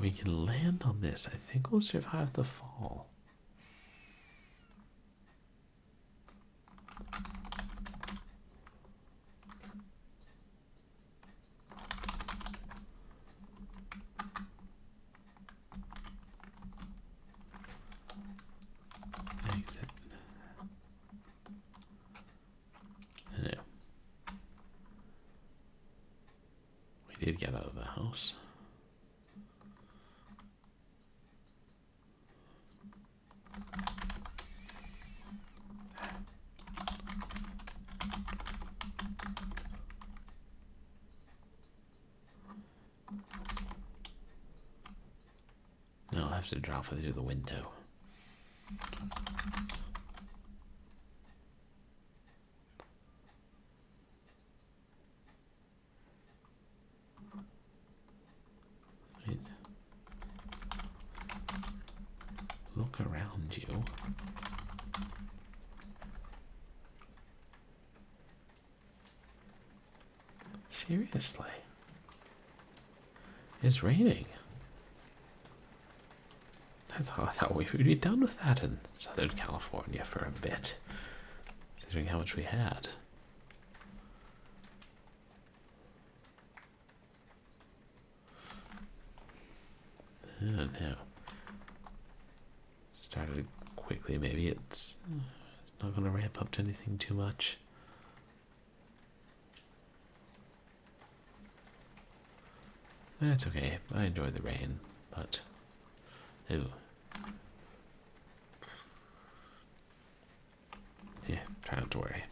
we can land on this. I think we'll survive the fall. Exit. No. We did get out of the house. No, I'll have to drop it through the window. Wait. Look around you. Seriously? It's raining. I thought we would be done with that in Southern California for a bit, considering how much we had. Oh no. Started quickly, maybe it's not going to ramp up to anything too much. That's okay, I enjoy the rain, but... Ew. Yeah, try not to worry.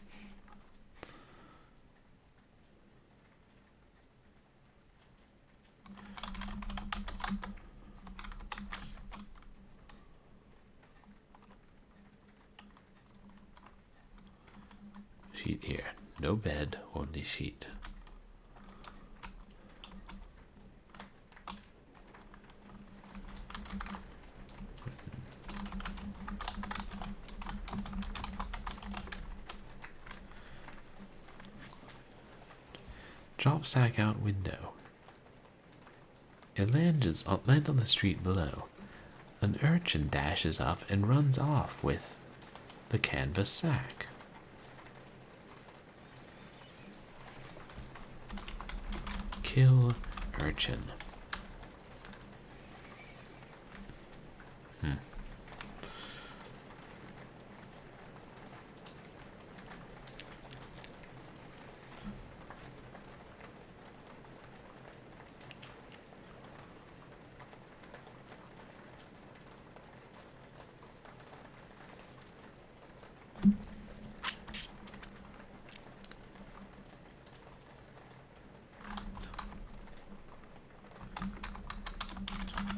Sheet here. No bed, only sheet. Drop sack out window. It lands on the street below. An urchin dashes up and runs off with the canvas sack. Kill urchin.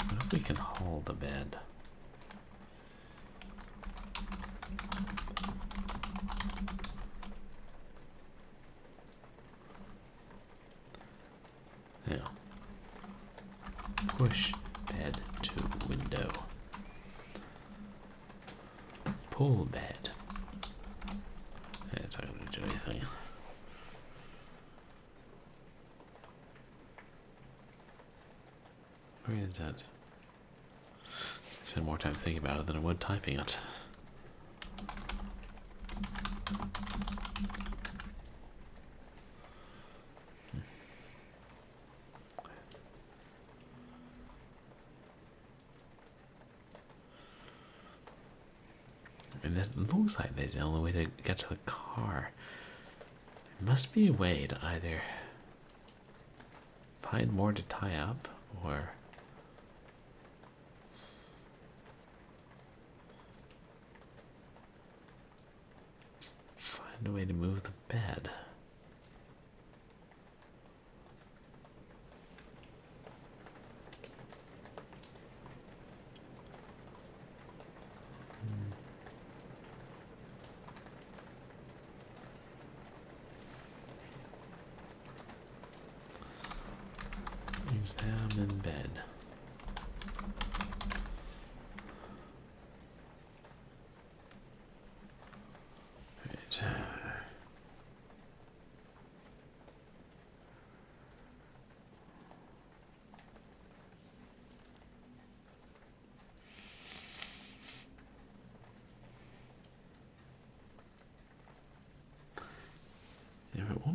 What if we can haul the bed? Now, push bed to window. Pull bed. It's not going to do anything. Where is that? I spend more time thinking about it than I would typing it. And this looks like the only way to get to the car. There must be a way to either find more to tie up or find a way to move the bed. Examine bed. Right.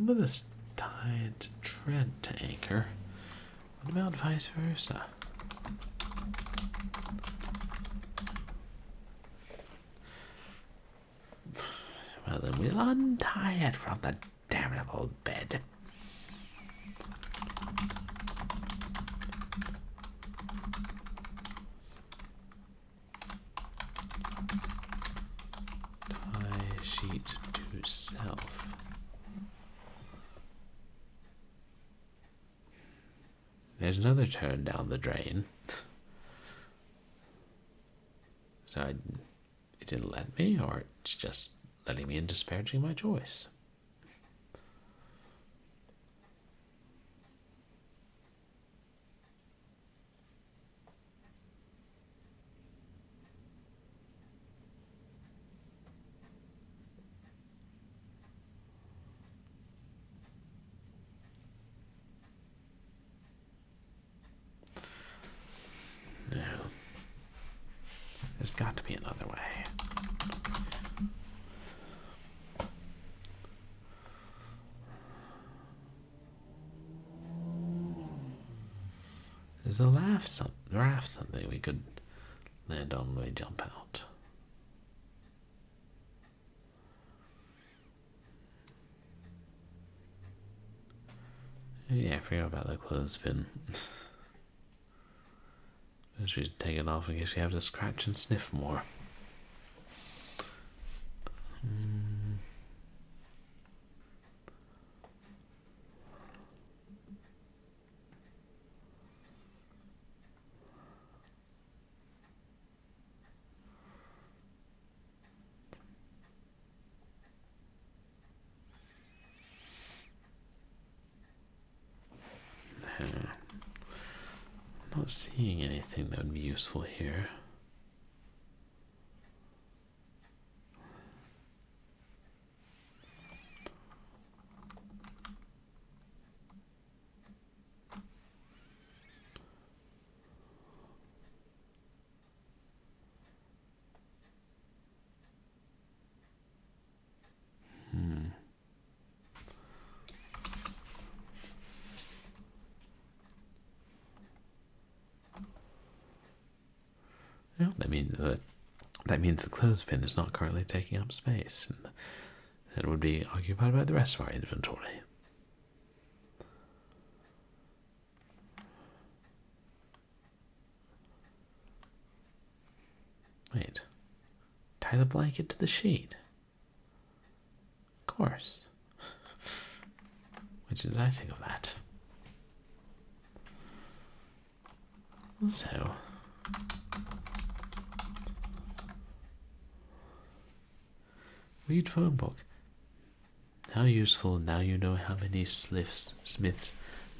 but it's tied to tread to anchor. What about vice versa? Well, then we'll untie it from the damnable bed. Tie sheet to self. There's another turn down the drain. So it didn't let me, or it's just letting me in, disparaging my choice. No. There's got to be another way. There's a raft something we could land on when we jump out. Yeah, I forgot about the clothespin. I should take it off in case we have to scratch and sniff more. I'm not seeing anything that would be useful here. Well, that means the clothespin is not currently taking up space, and it would be occupied by the rest of our inventory. Wait. Tie the blanket to the sheet. Of course. What did I think of that? Also, read phone book. How useful now you know how many Smiths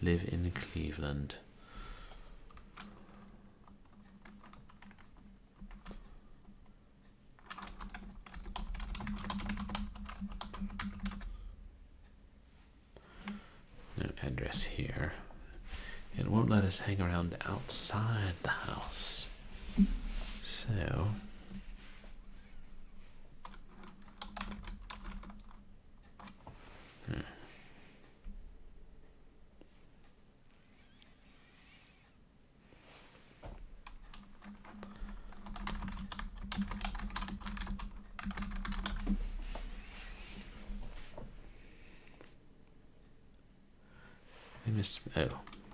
live in Cleveland. No address here. It won't let us hang around outside the house. So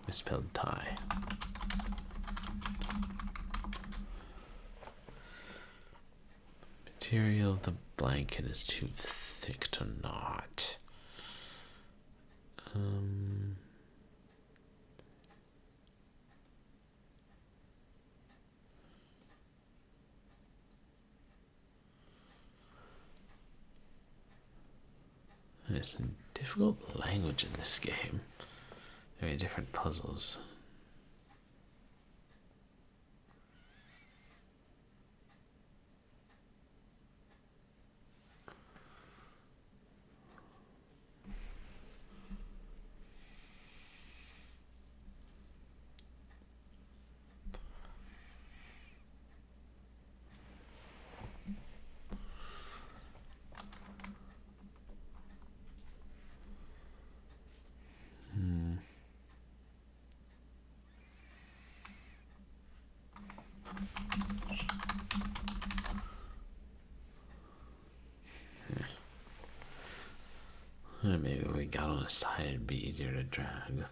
misspelled tie. Material of the blanket is too thick to knot. There's some difficult language in this game. Very different puzzles. it got on a side, it'd be easier to drag.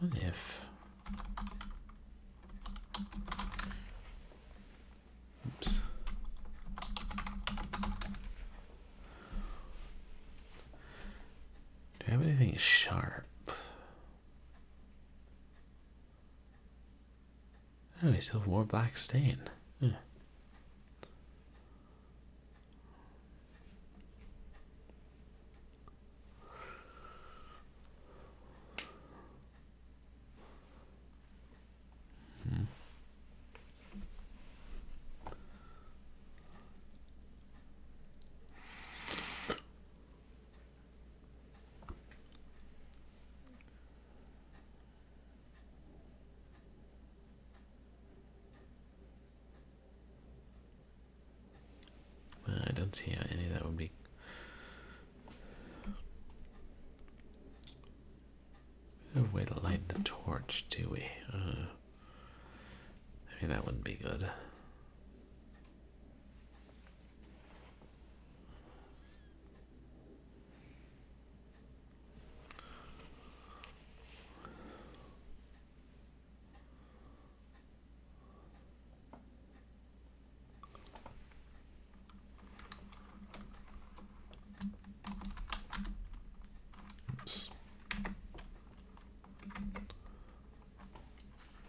What if... Oops. Do I have anything sharp? Oh, I still have more black stain. Yeah. I don't see how any of that would be. No way to light the torch, do we? Maybe that wouldn't be good.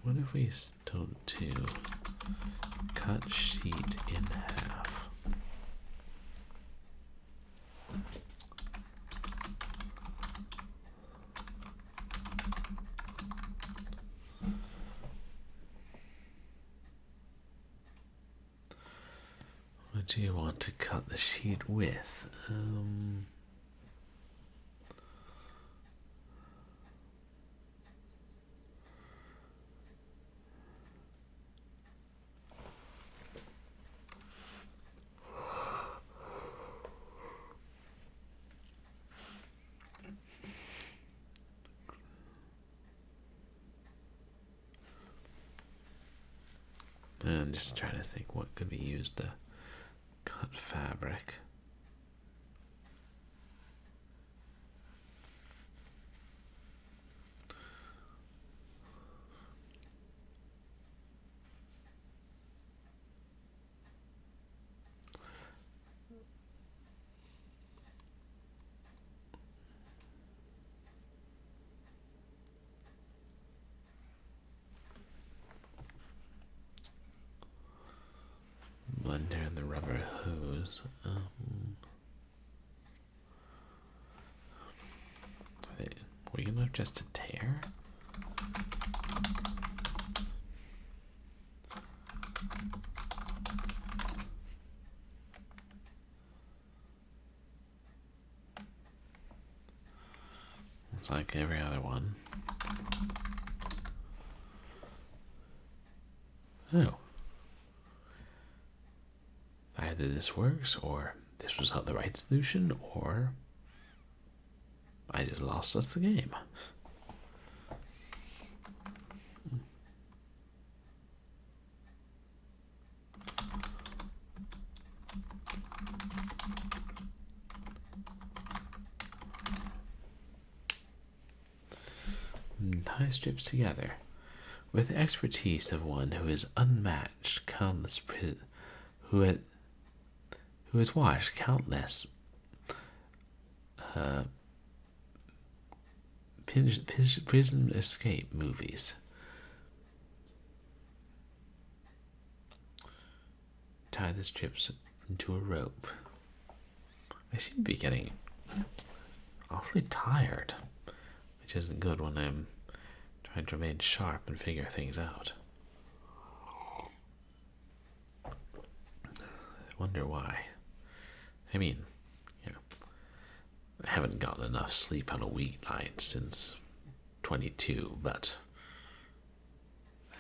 What if we told to cut sheet in half? What do you want to cut the sheet with? I'm just trying to think what could be used to cut fabric. Blender and the rubber hose. Were you enough just to tear? It's like every other one. Oh. Either this works, or this was not the right solution, or I just lost us the game. Tie strips together. With the expertise of one who is unmatched, who has watched countless prison escape movies. Tie the strips into a rope. I seem to be getting awfully tired, which isn't good when I'm trying to remain sharp and figure things out. I wonder why. I mean, I haven't gotten enough sleep on a weeknight since 22, but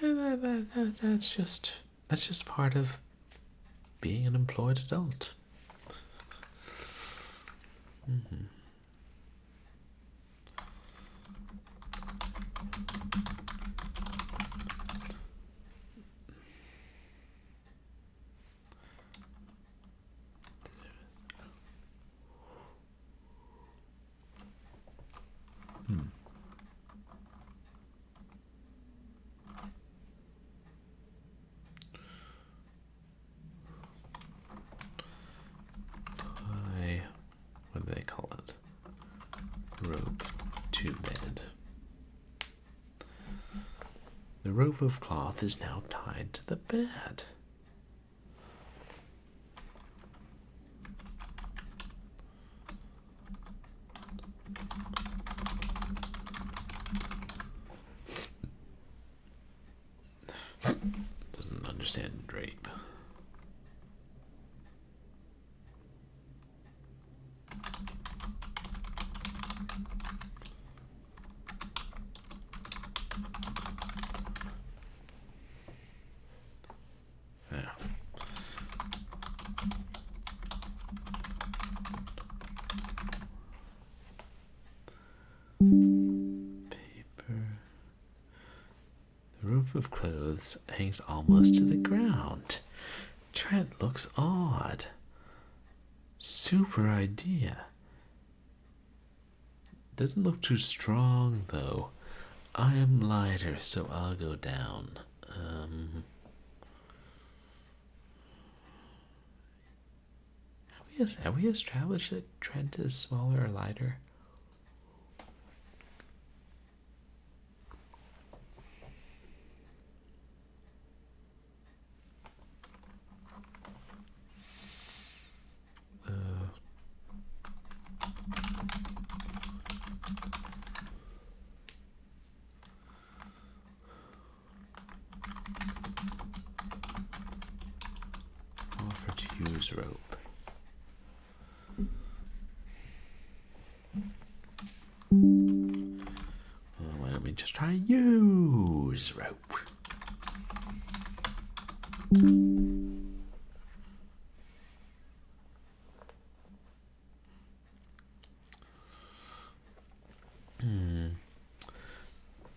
that's just part of being an employed adult. What do they call it? Rope to bed. The rope of cloth is now tied to the bed. Doesn't understand drape. Yeah. Paper. The rope of clothes hangs almost to the ground. Trent looks odd. Super idea. Doesn't look too strong, though. I am lighter, so I'll go down. Have we established that Trent is smaller or lighter? Offer to use rope. Why don't we just try use rope?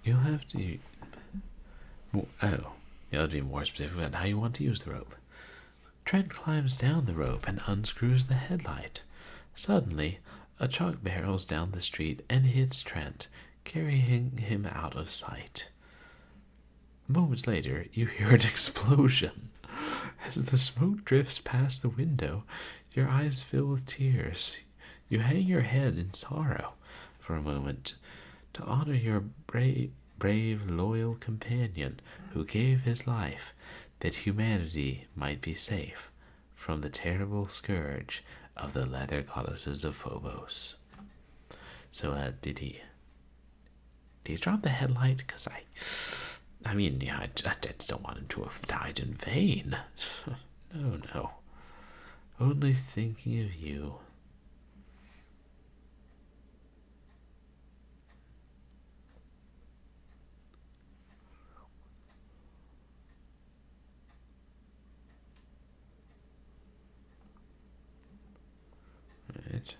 You'll have to. Oh, you'll have to be more specific about how you want to use the rope. Trent climbs down the rope and unscrews the headlight. Suddenly, a truck barrels down the street and hits Trent, carrying him out of sight. Moments later, you hear an explosion. As the smoke drifts past the window, your eyes fill with tears. You hang your head in sorrow for a moment to honor your brave, loyal companion who gave his life that humanity might be safe from the terrible scourge of the leather goddesses of Phobos. So, did he drop the headlight? Because I mean, yeah, I just don't want him to have died in vain. No. Only thinking of you. Right.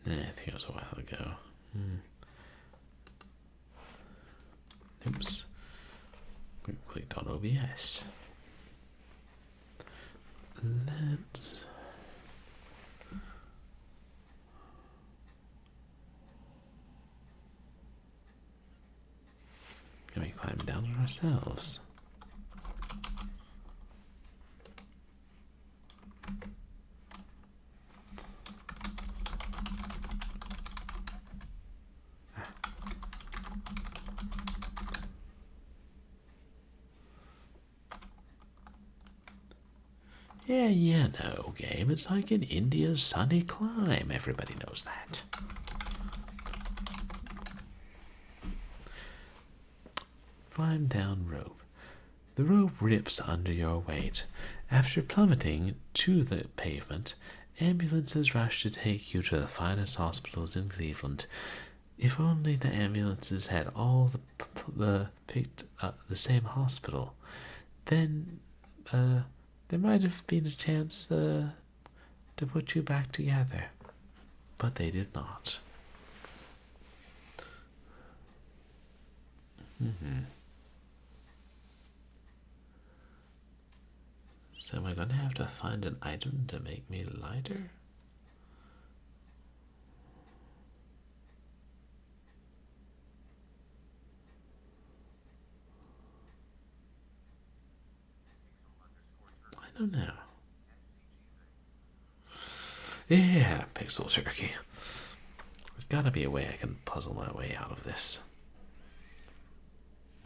I think it was a while ago. Oops. Clicked on OBS. Let's... Can we climb down it ourselves? Yeah, you know, game. It's like in India's sunny clime. Everybody knows that. Climb down rope. The rope rips under your weight. After plummeting to the pavement, ambulances rush to take you to the finest hospitals in Cleveland. If only the ambulances had all picked up the same hospital, then there might have been a chance to put you back together. But they did not. So am I gonna have to find an item to make me lighter? I don't know. Yeah, Pixel Turkey. There's gotta be a way I can puzzle my way out of this.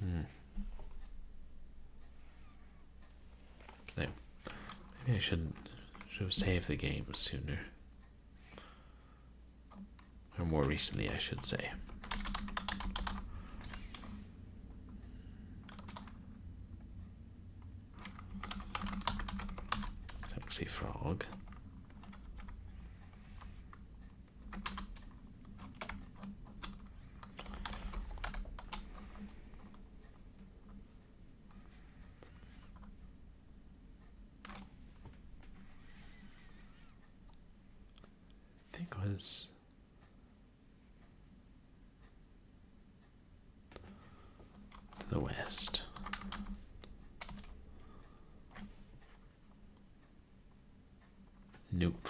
No. Maybe I should have saved the game sooner. Or more recently, I should say. Sexy frog. I think it was to the west. Nope.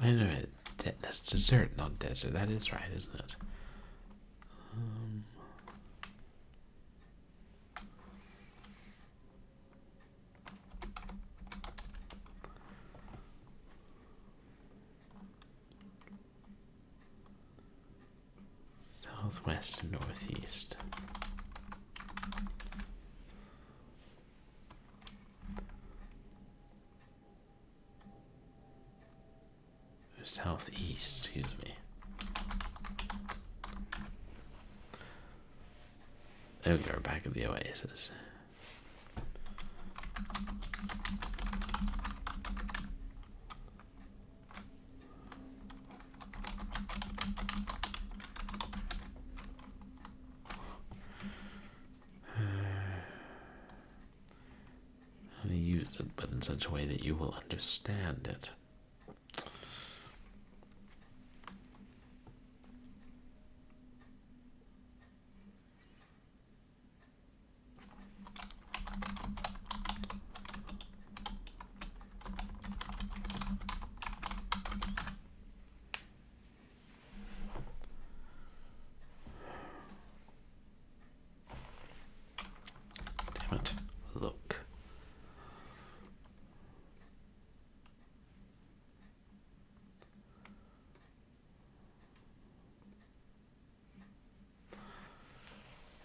I know it. That's desert, not desert. That is right, isn't it? Southwest and northeast. Southeast, excuse me. There we are, back at the oasis. Use it, but in such a way that you will understand it. Damn it. Look.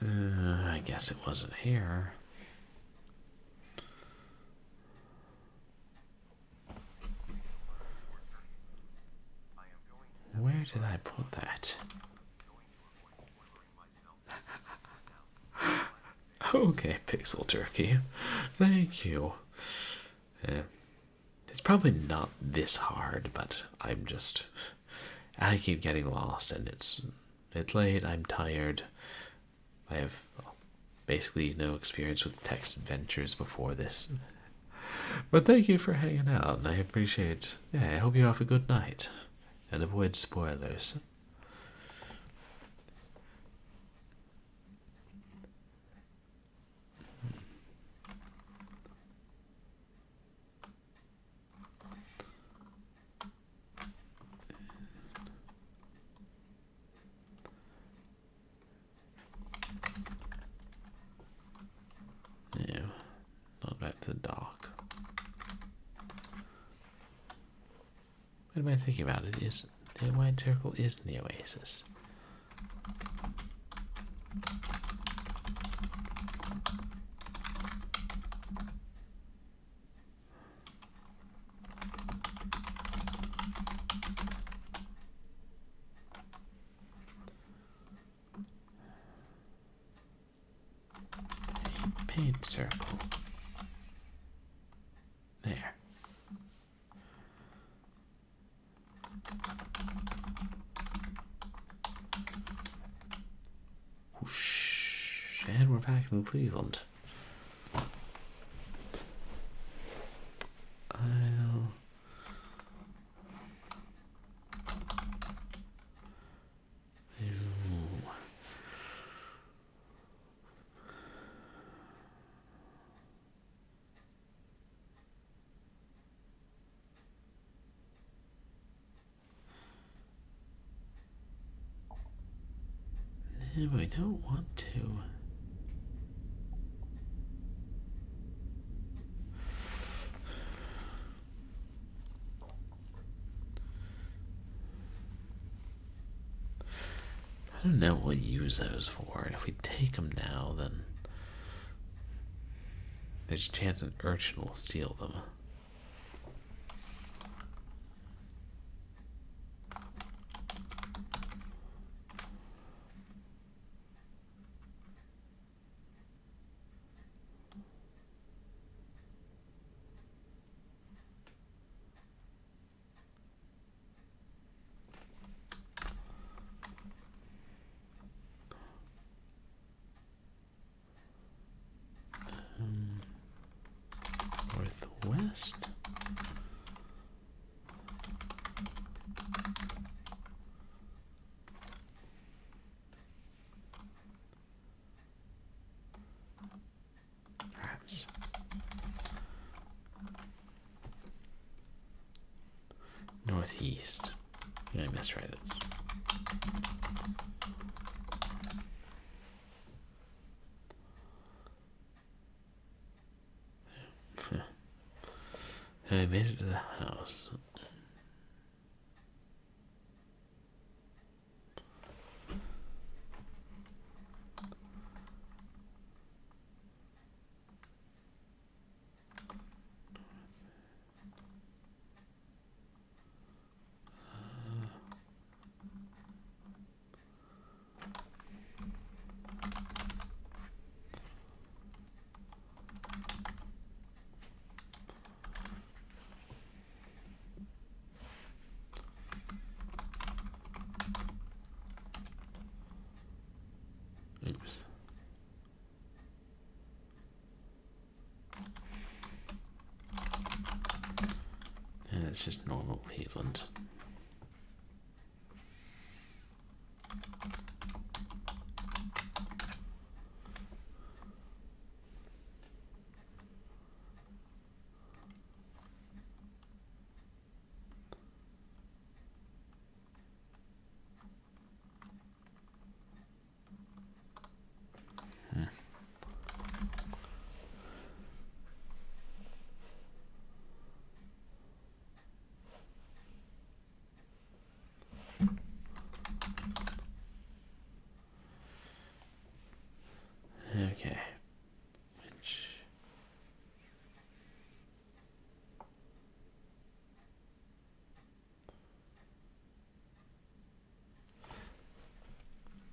I guess it wasn't here. Where did I put that? Okay, Pixel Turkey. Thank you. It's probably not this hard, but I keep getting lost, and it's late, I'm tired. I have basically no experience with text adventures before this. But thank you for hanging out, and I appreciate. Yeah, I hope you have a good night, and avoid spoilers. What am I thinking about? It is the wide circle is the oasis. Paint circle. There. Whoosh. And we're back in Cleveland. No, I don't want to. I don't know what we'll use those for, and if we take them now, then there's a chance an urchin will steal them. Northwest. Rats. Northeast. I misread it. I made it to the house. Oops. And it's just normal Cleveland. Okay. Which...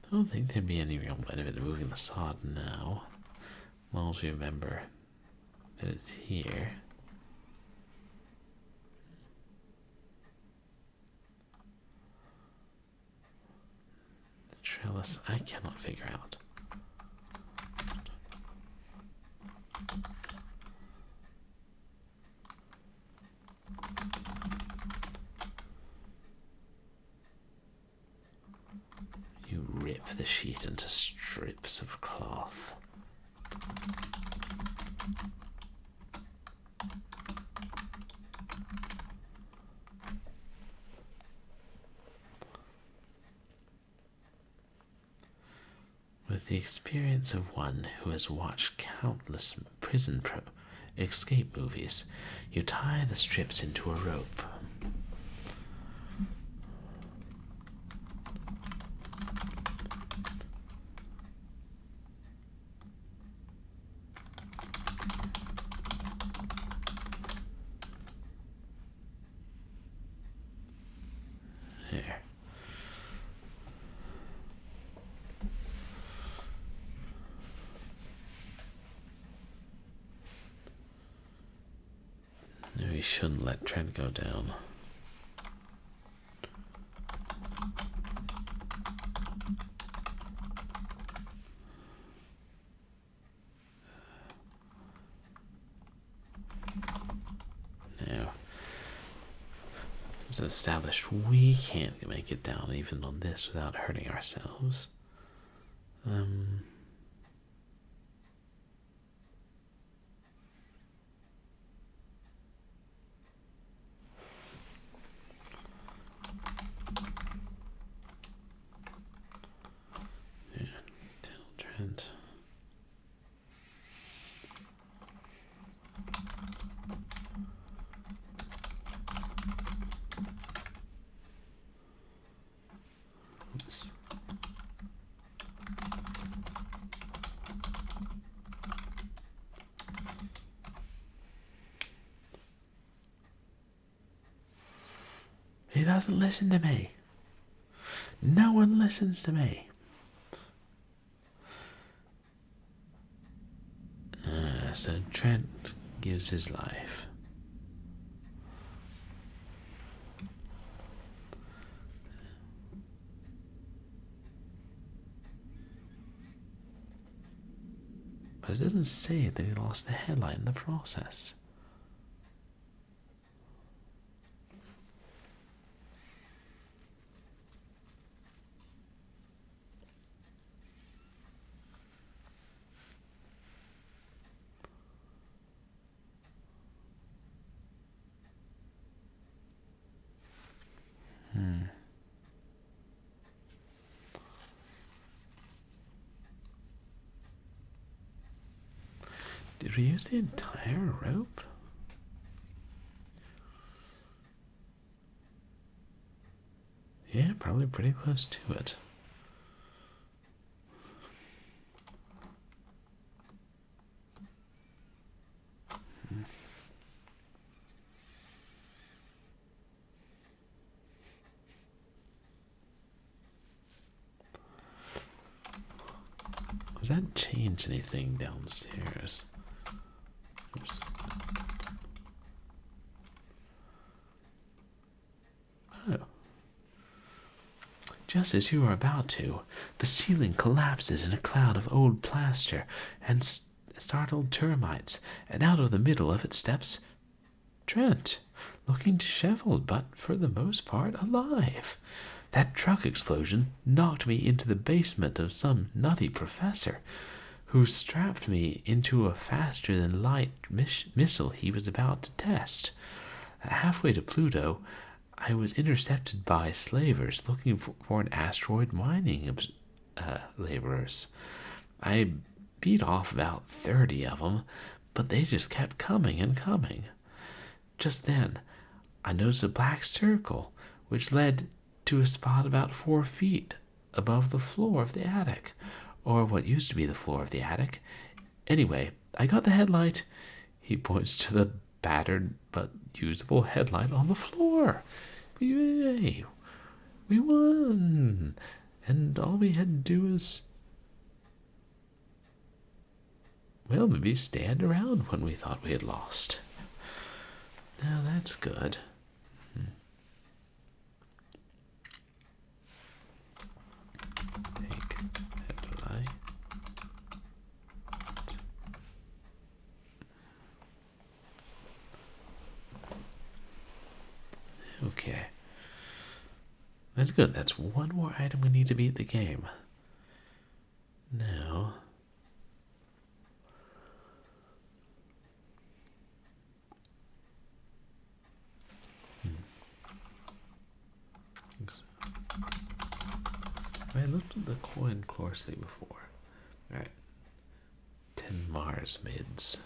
I don't think there'd be any real benefit in moving the sod now. As long as we remember that it's here. The trellis I cannot figure out. You rip the sheet into strips of cloth. With the experience of one who has watched countless prison escape movies, you tie the strips into a rope. we shouldn't let Trent go down. Now, it's established we can't make it down even on this without hurting ourselves. Yeah, tell Trent. Oops. He doesn't listen to me. No one listens to me. So Trent gives his life. But it doesn't say that he lost the headlight in the process. Did we use the entire rope? Yeah, probably pretty close to it. Does that change anything downstairs? Oops. Oh. Just as you are about to, the ceiling collapses in a cloud of old plaster and startled termites, and out of the middle of it steps Trent, looking disheveled, but for the most part alive. That truck explosion knocked me into the basement of some nutty professor, who strapped me into a faster-than-light missile he was about to test. Halfway to Pluto, I was intercepted by slavers looking for an asteroid mining laborers. I beat off about 30 of them, but they just kept coming and coming. Just then, I noticed a black circle, which led to a spot about 4 feet above the floor of the attic, or what used to be the floor of the attic. Anyway, I got the headlight. He points to the battered but usable headlight on the floor. Yay! We won! And all we had to do is, well, maybe stand around when we thought we had lost. Now that's good. Take headlight. Okay. That's good. That's one more item we need to beat the game. Now, I looked at the coin closely before. Alright. 10 Mars mids.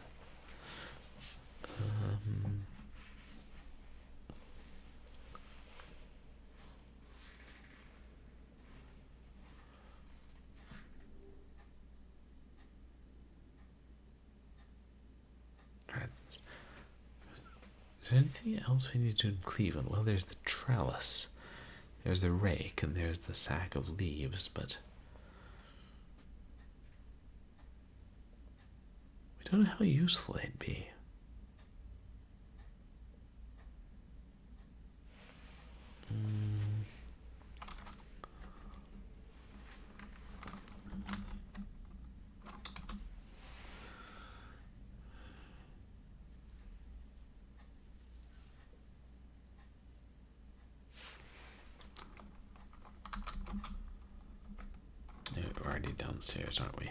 Alright. Is there anything else we need to do in Cleveland? Well, there's the trellis. There's the rake, and there's the sack of leaves, but we don't know how useful they'd be. already downstairs, aren't we?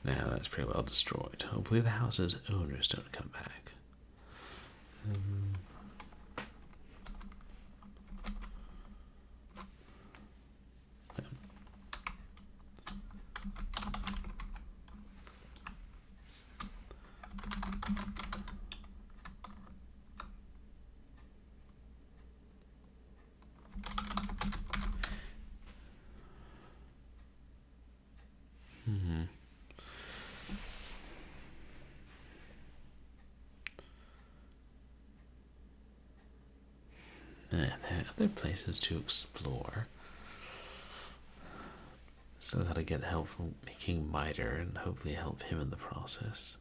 Now that's pretty well destroyed. Hopefully the house's owners don't come back. There are other places to explore. Still gotta get help from King Mitre and hopefully help him in the process.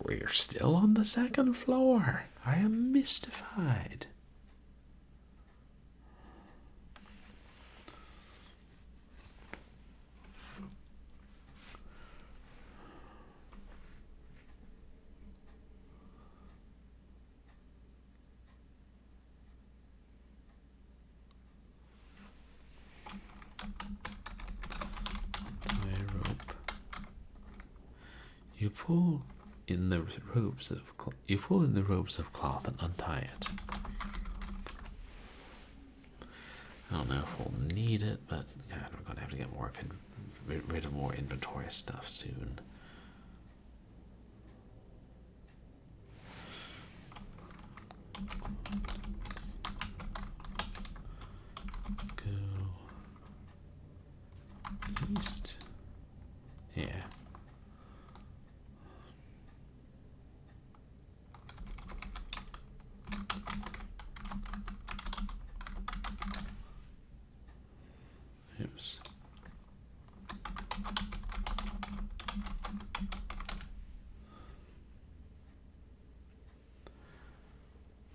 We're still on the second floor. I am mystified. You pull in the ropes of cloth and untie it. I don't know if we'll need it, but God, we're gonna have to get rid of more inventory stuff soon. Go east. Yeah. Oops.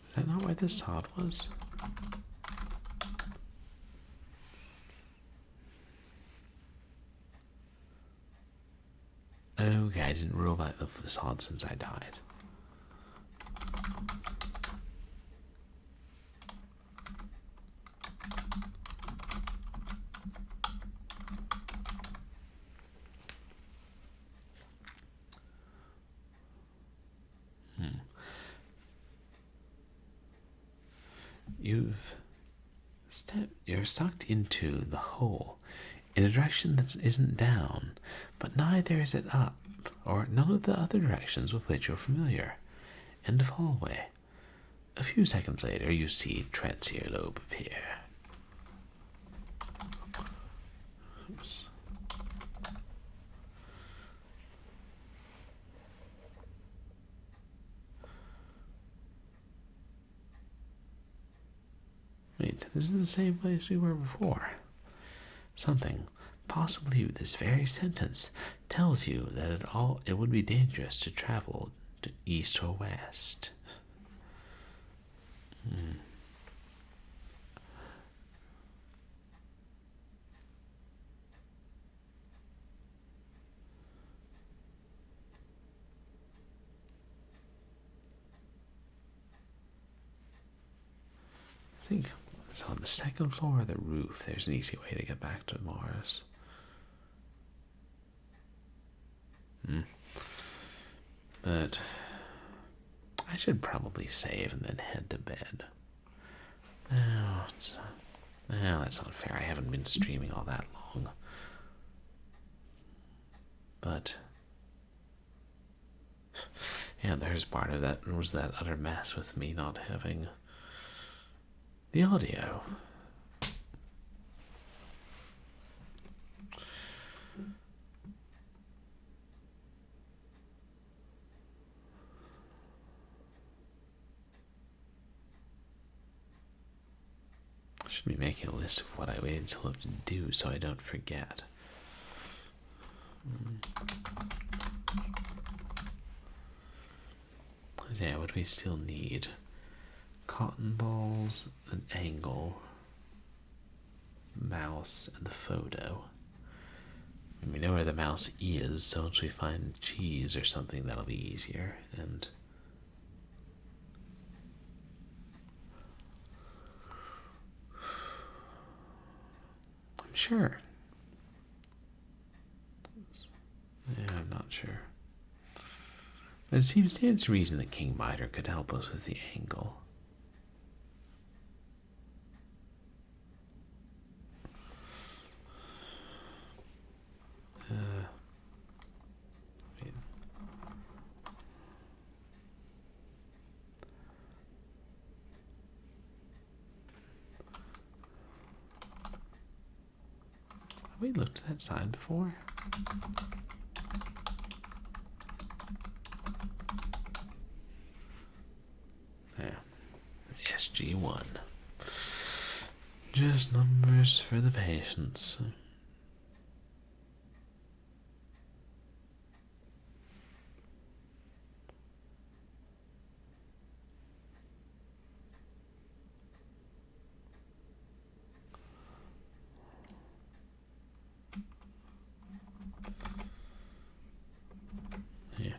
Is that not where this sod was? Okay, I didn't rule out the facade since I died. You're sucked into the hole in a direction that isn't down, but neither is it up, or none of the other directions with which you're familiar. End of hallway. A few seconds later, you see Transiolobe appear. Oops. Wait, this is the same place we were before. Something, possibly this very sentence, tells you that it would be dangerous to travel to east or west. I think it's on the second floor of the roof. There's an easy way to get back to Mars. But I should probably save and then head to bed. No, that's not fair. I haven't been streaming all that long. But yeah, there's part of that was that utter mess with me not having the audio. Should be making a list of what I waited until to do so I don't forget. Yeah, what do we still need? Cotton balls, an angle, mouse, and the photo. And we know where the mouse is, so once we find cheese or something, that'll be easier. And I'm sure. Yeah, I'm not sure. But it seems stands to reason that King Mitre could help us with the angle. Have we looked at that sign before? Yeah. SG1. Just numbers for the patients. Yeah.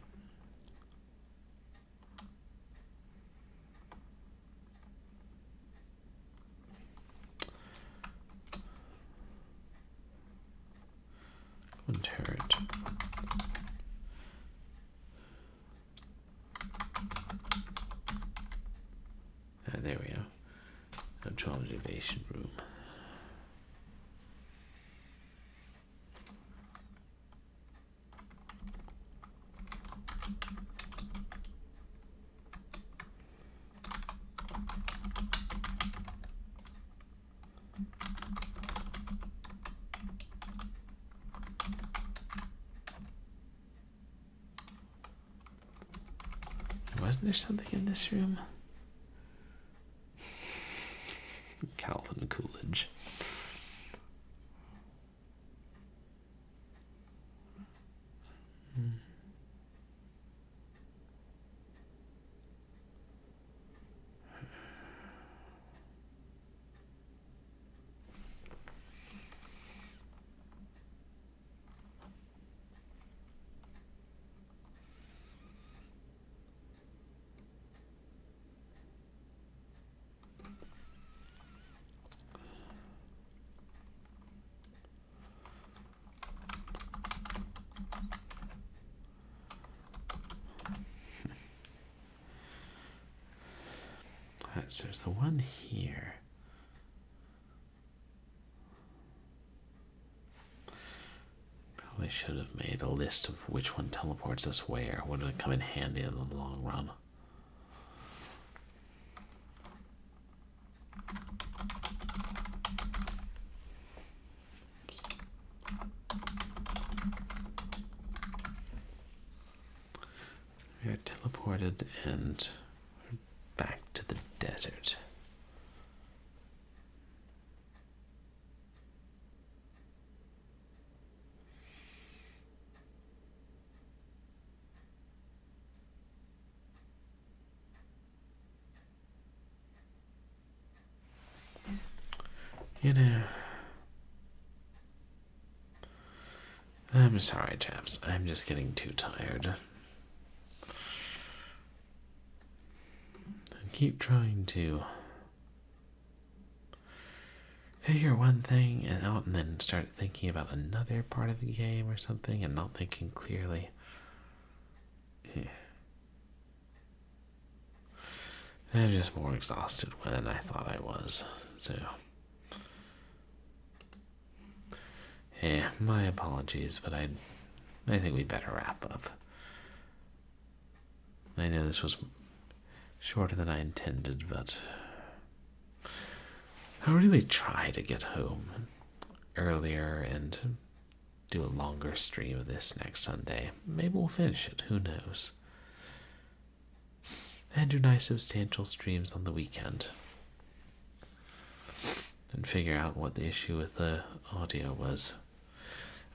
One turret. There we go. No observation room. Wasn't there something in this room? Calvin Coolidge. Alright, so there's the one here. Probably should have made a list of which one teleports us where. Would it come in handy in the long run? We are teleported and we're back to the desert. You know, I'm sorry, chaps. I'm just getting too tired. I keep trying to figure one thing out and then start thinking about another part of the game or something and not thinking clearly. I'm just more exhausted than I thought I was, so... Yeah, my apologies, but I think we'd better wrap up. I know this was shorter than I intended, but I'll really try to get home earlier and do a longer stream of this next Sunday. Maybe we'll finish it, who knows. And do nice substantial streams on the weekend. and figure out what the issue with the audio was.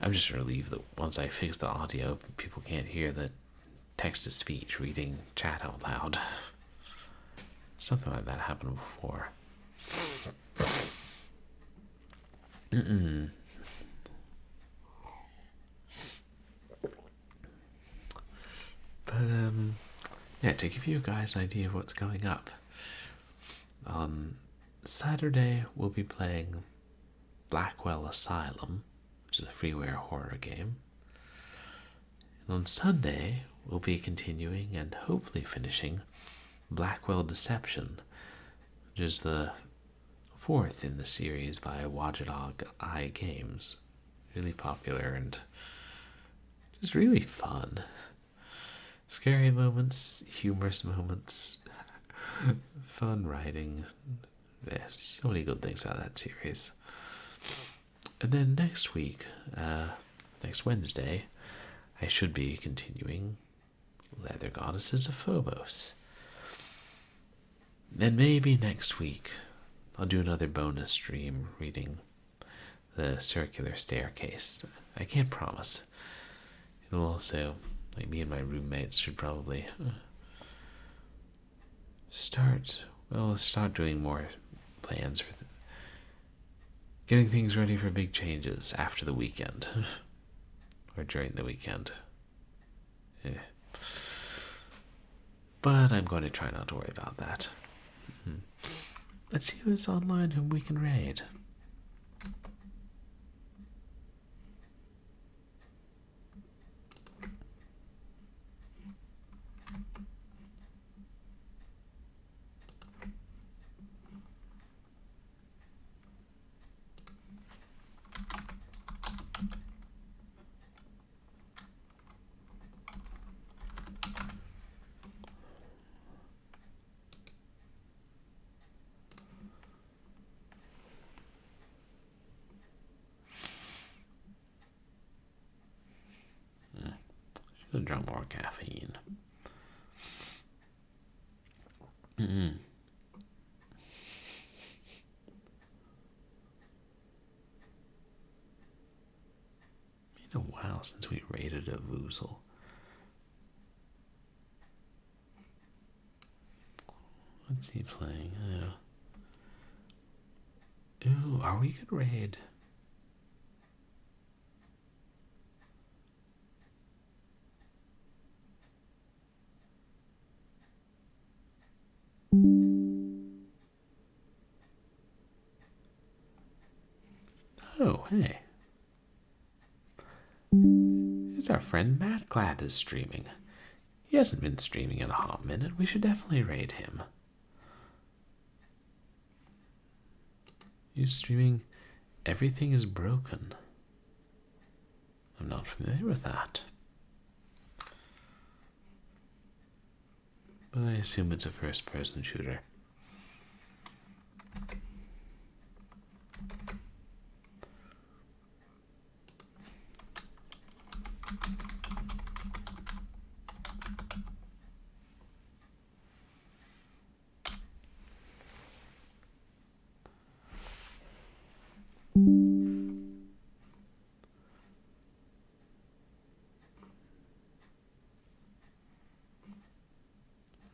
I'm just relieved that once I fix the audio, people can't hear the text-to-speech reading chat out loud. Something like that happened before. But, yeah, to give you guys an idea of what's going up, on Saturday we'll be playing Blackwell Asylum, which is a freeware horror game. And on Sunday we'll be continuing and hopefully finishing Blackwell Deception, which is the fourth in the series by Watchdog Eye Games. Really popular and just really fun. Scary moments, humorous moments, fun writing. Yeah, so many good things out of that series. And then next week, next Wednesday, I should be continuing Leather Goddesses of Phobos. Then maybe next week I'll do another bonus stream reading The Circular Staircase. I can't promise. It'll also, like, me and my roommates should probably start doing more plans for getting things ready for big changes after the weekend. Or during the weekend. Yeah. But I'm going to try not to worry about that. Let's see who's online whom we can raid. Should have drunk more caffeine. Been a while since we raided a Voozle. What's he playing? Ooh, are we good raid? Oh, hey. Here's our friend Matt Glad is streaming. He hasn't been streaming in a hot minute. We should definitely raid him. He's streaming Everything is Broken. I'm not familiar with that. But I assume it's a first-person shooter.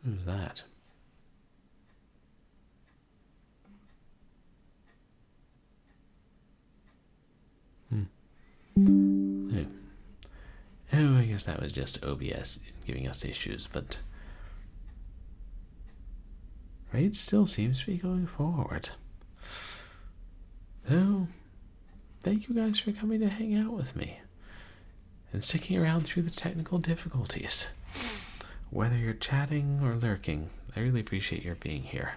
Who's that? Oh, I guess that was just OBS giving us issues, but raid still seems to be going forward. So, thank you guys for coming to hang out with me and sticking around through the technical difficulties. Whether you're chatting or lurking, I really appreciate your being here.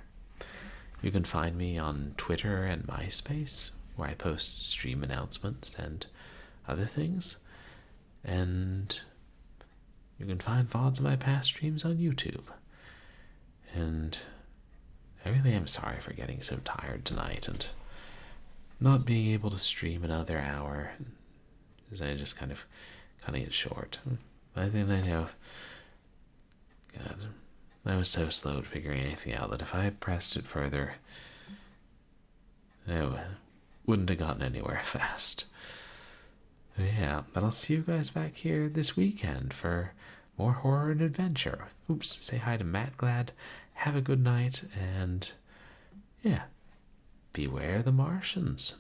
You can find me on Twitter and MySpace, where I post stream announcements and other things. And you can find VODs of my past streams on YouTube. And I really am sorry for getting so tired tonight and not being able to stream another hour. Because I just kind of cutting it short. But then I know, God, I was so slow at figuring anything out that if I pressed it further, I wouldn't have gotten anywhere fast. Yeah, but I'll see you guys back here this weekend for more horror and adventure. Oops, say hi to Matt Glad. Have a good night, and yeah, beware the Martians.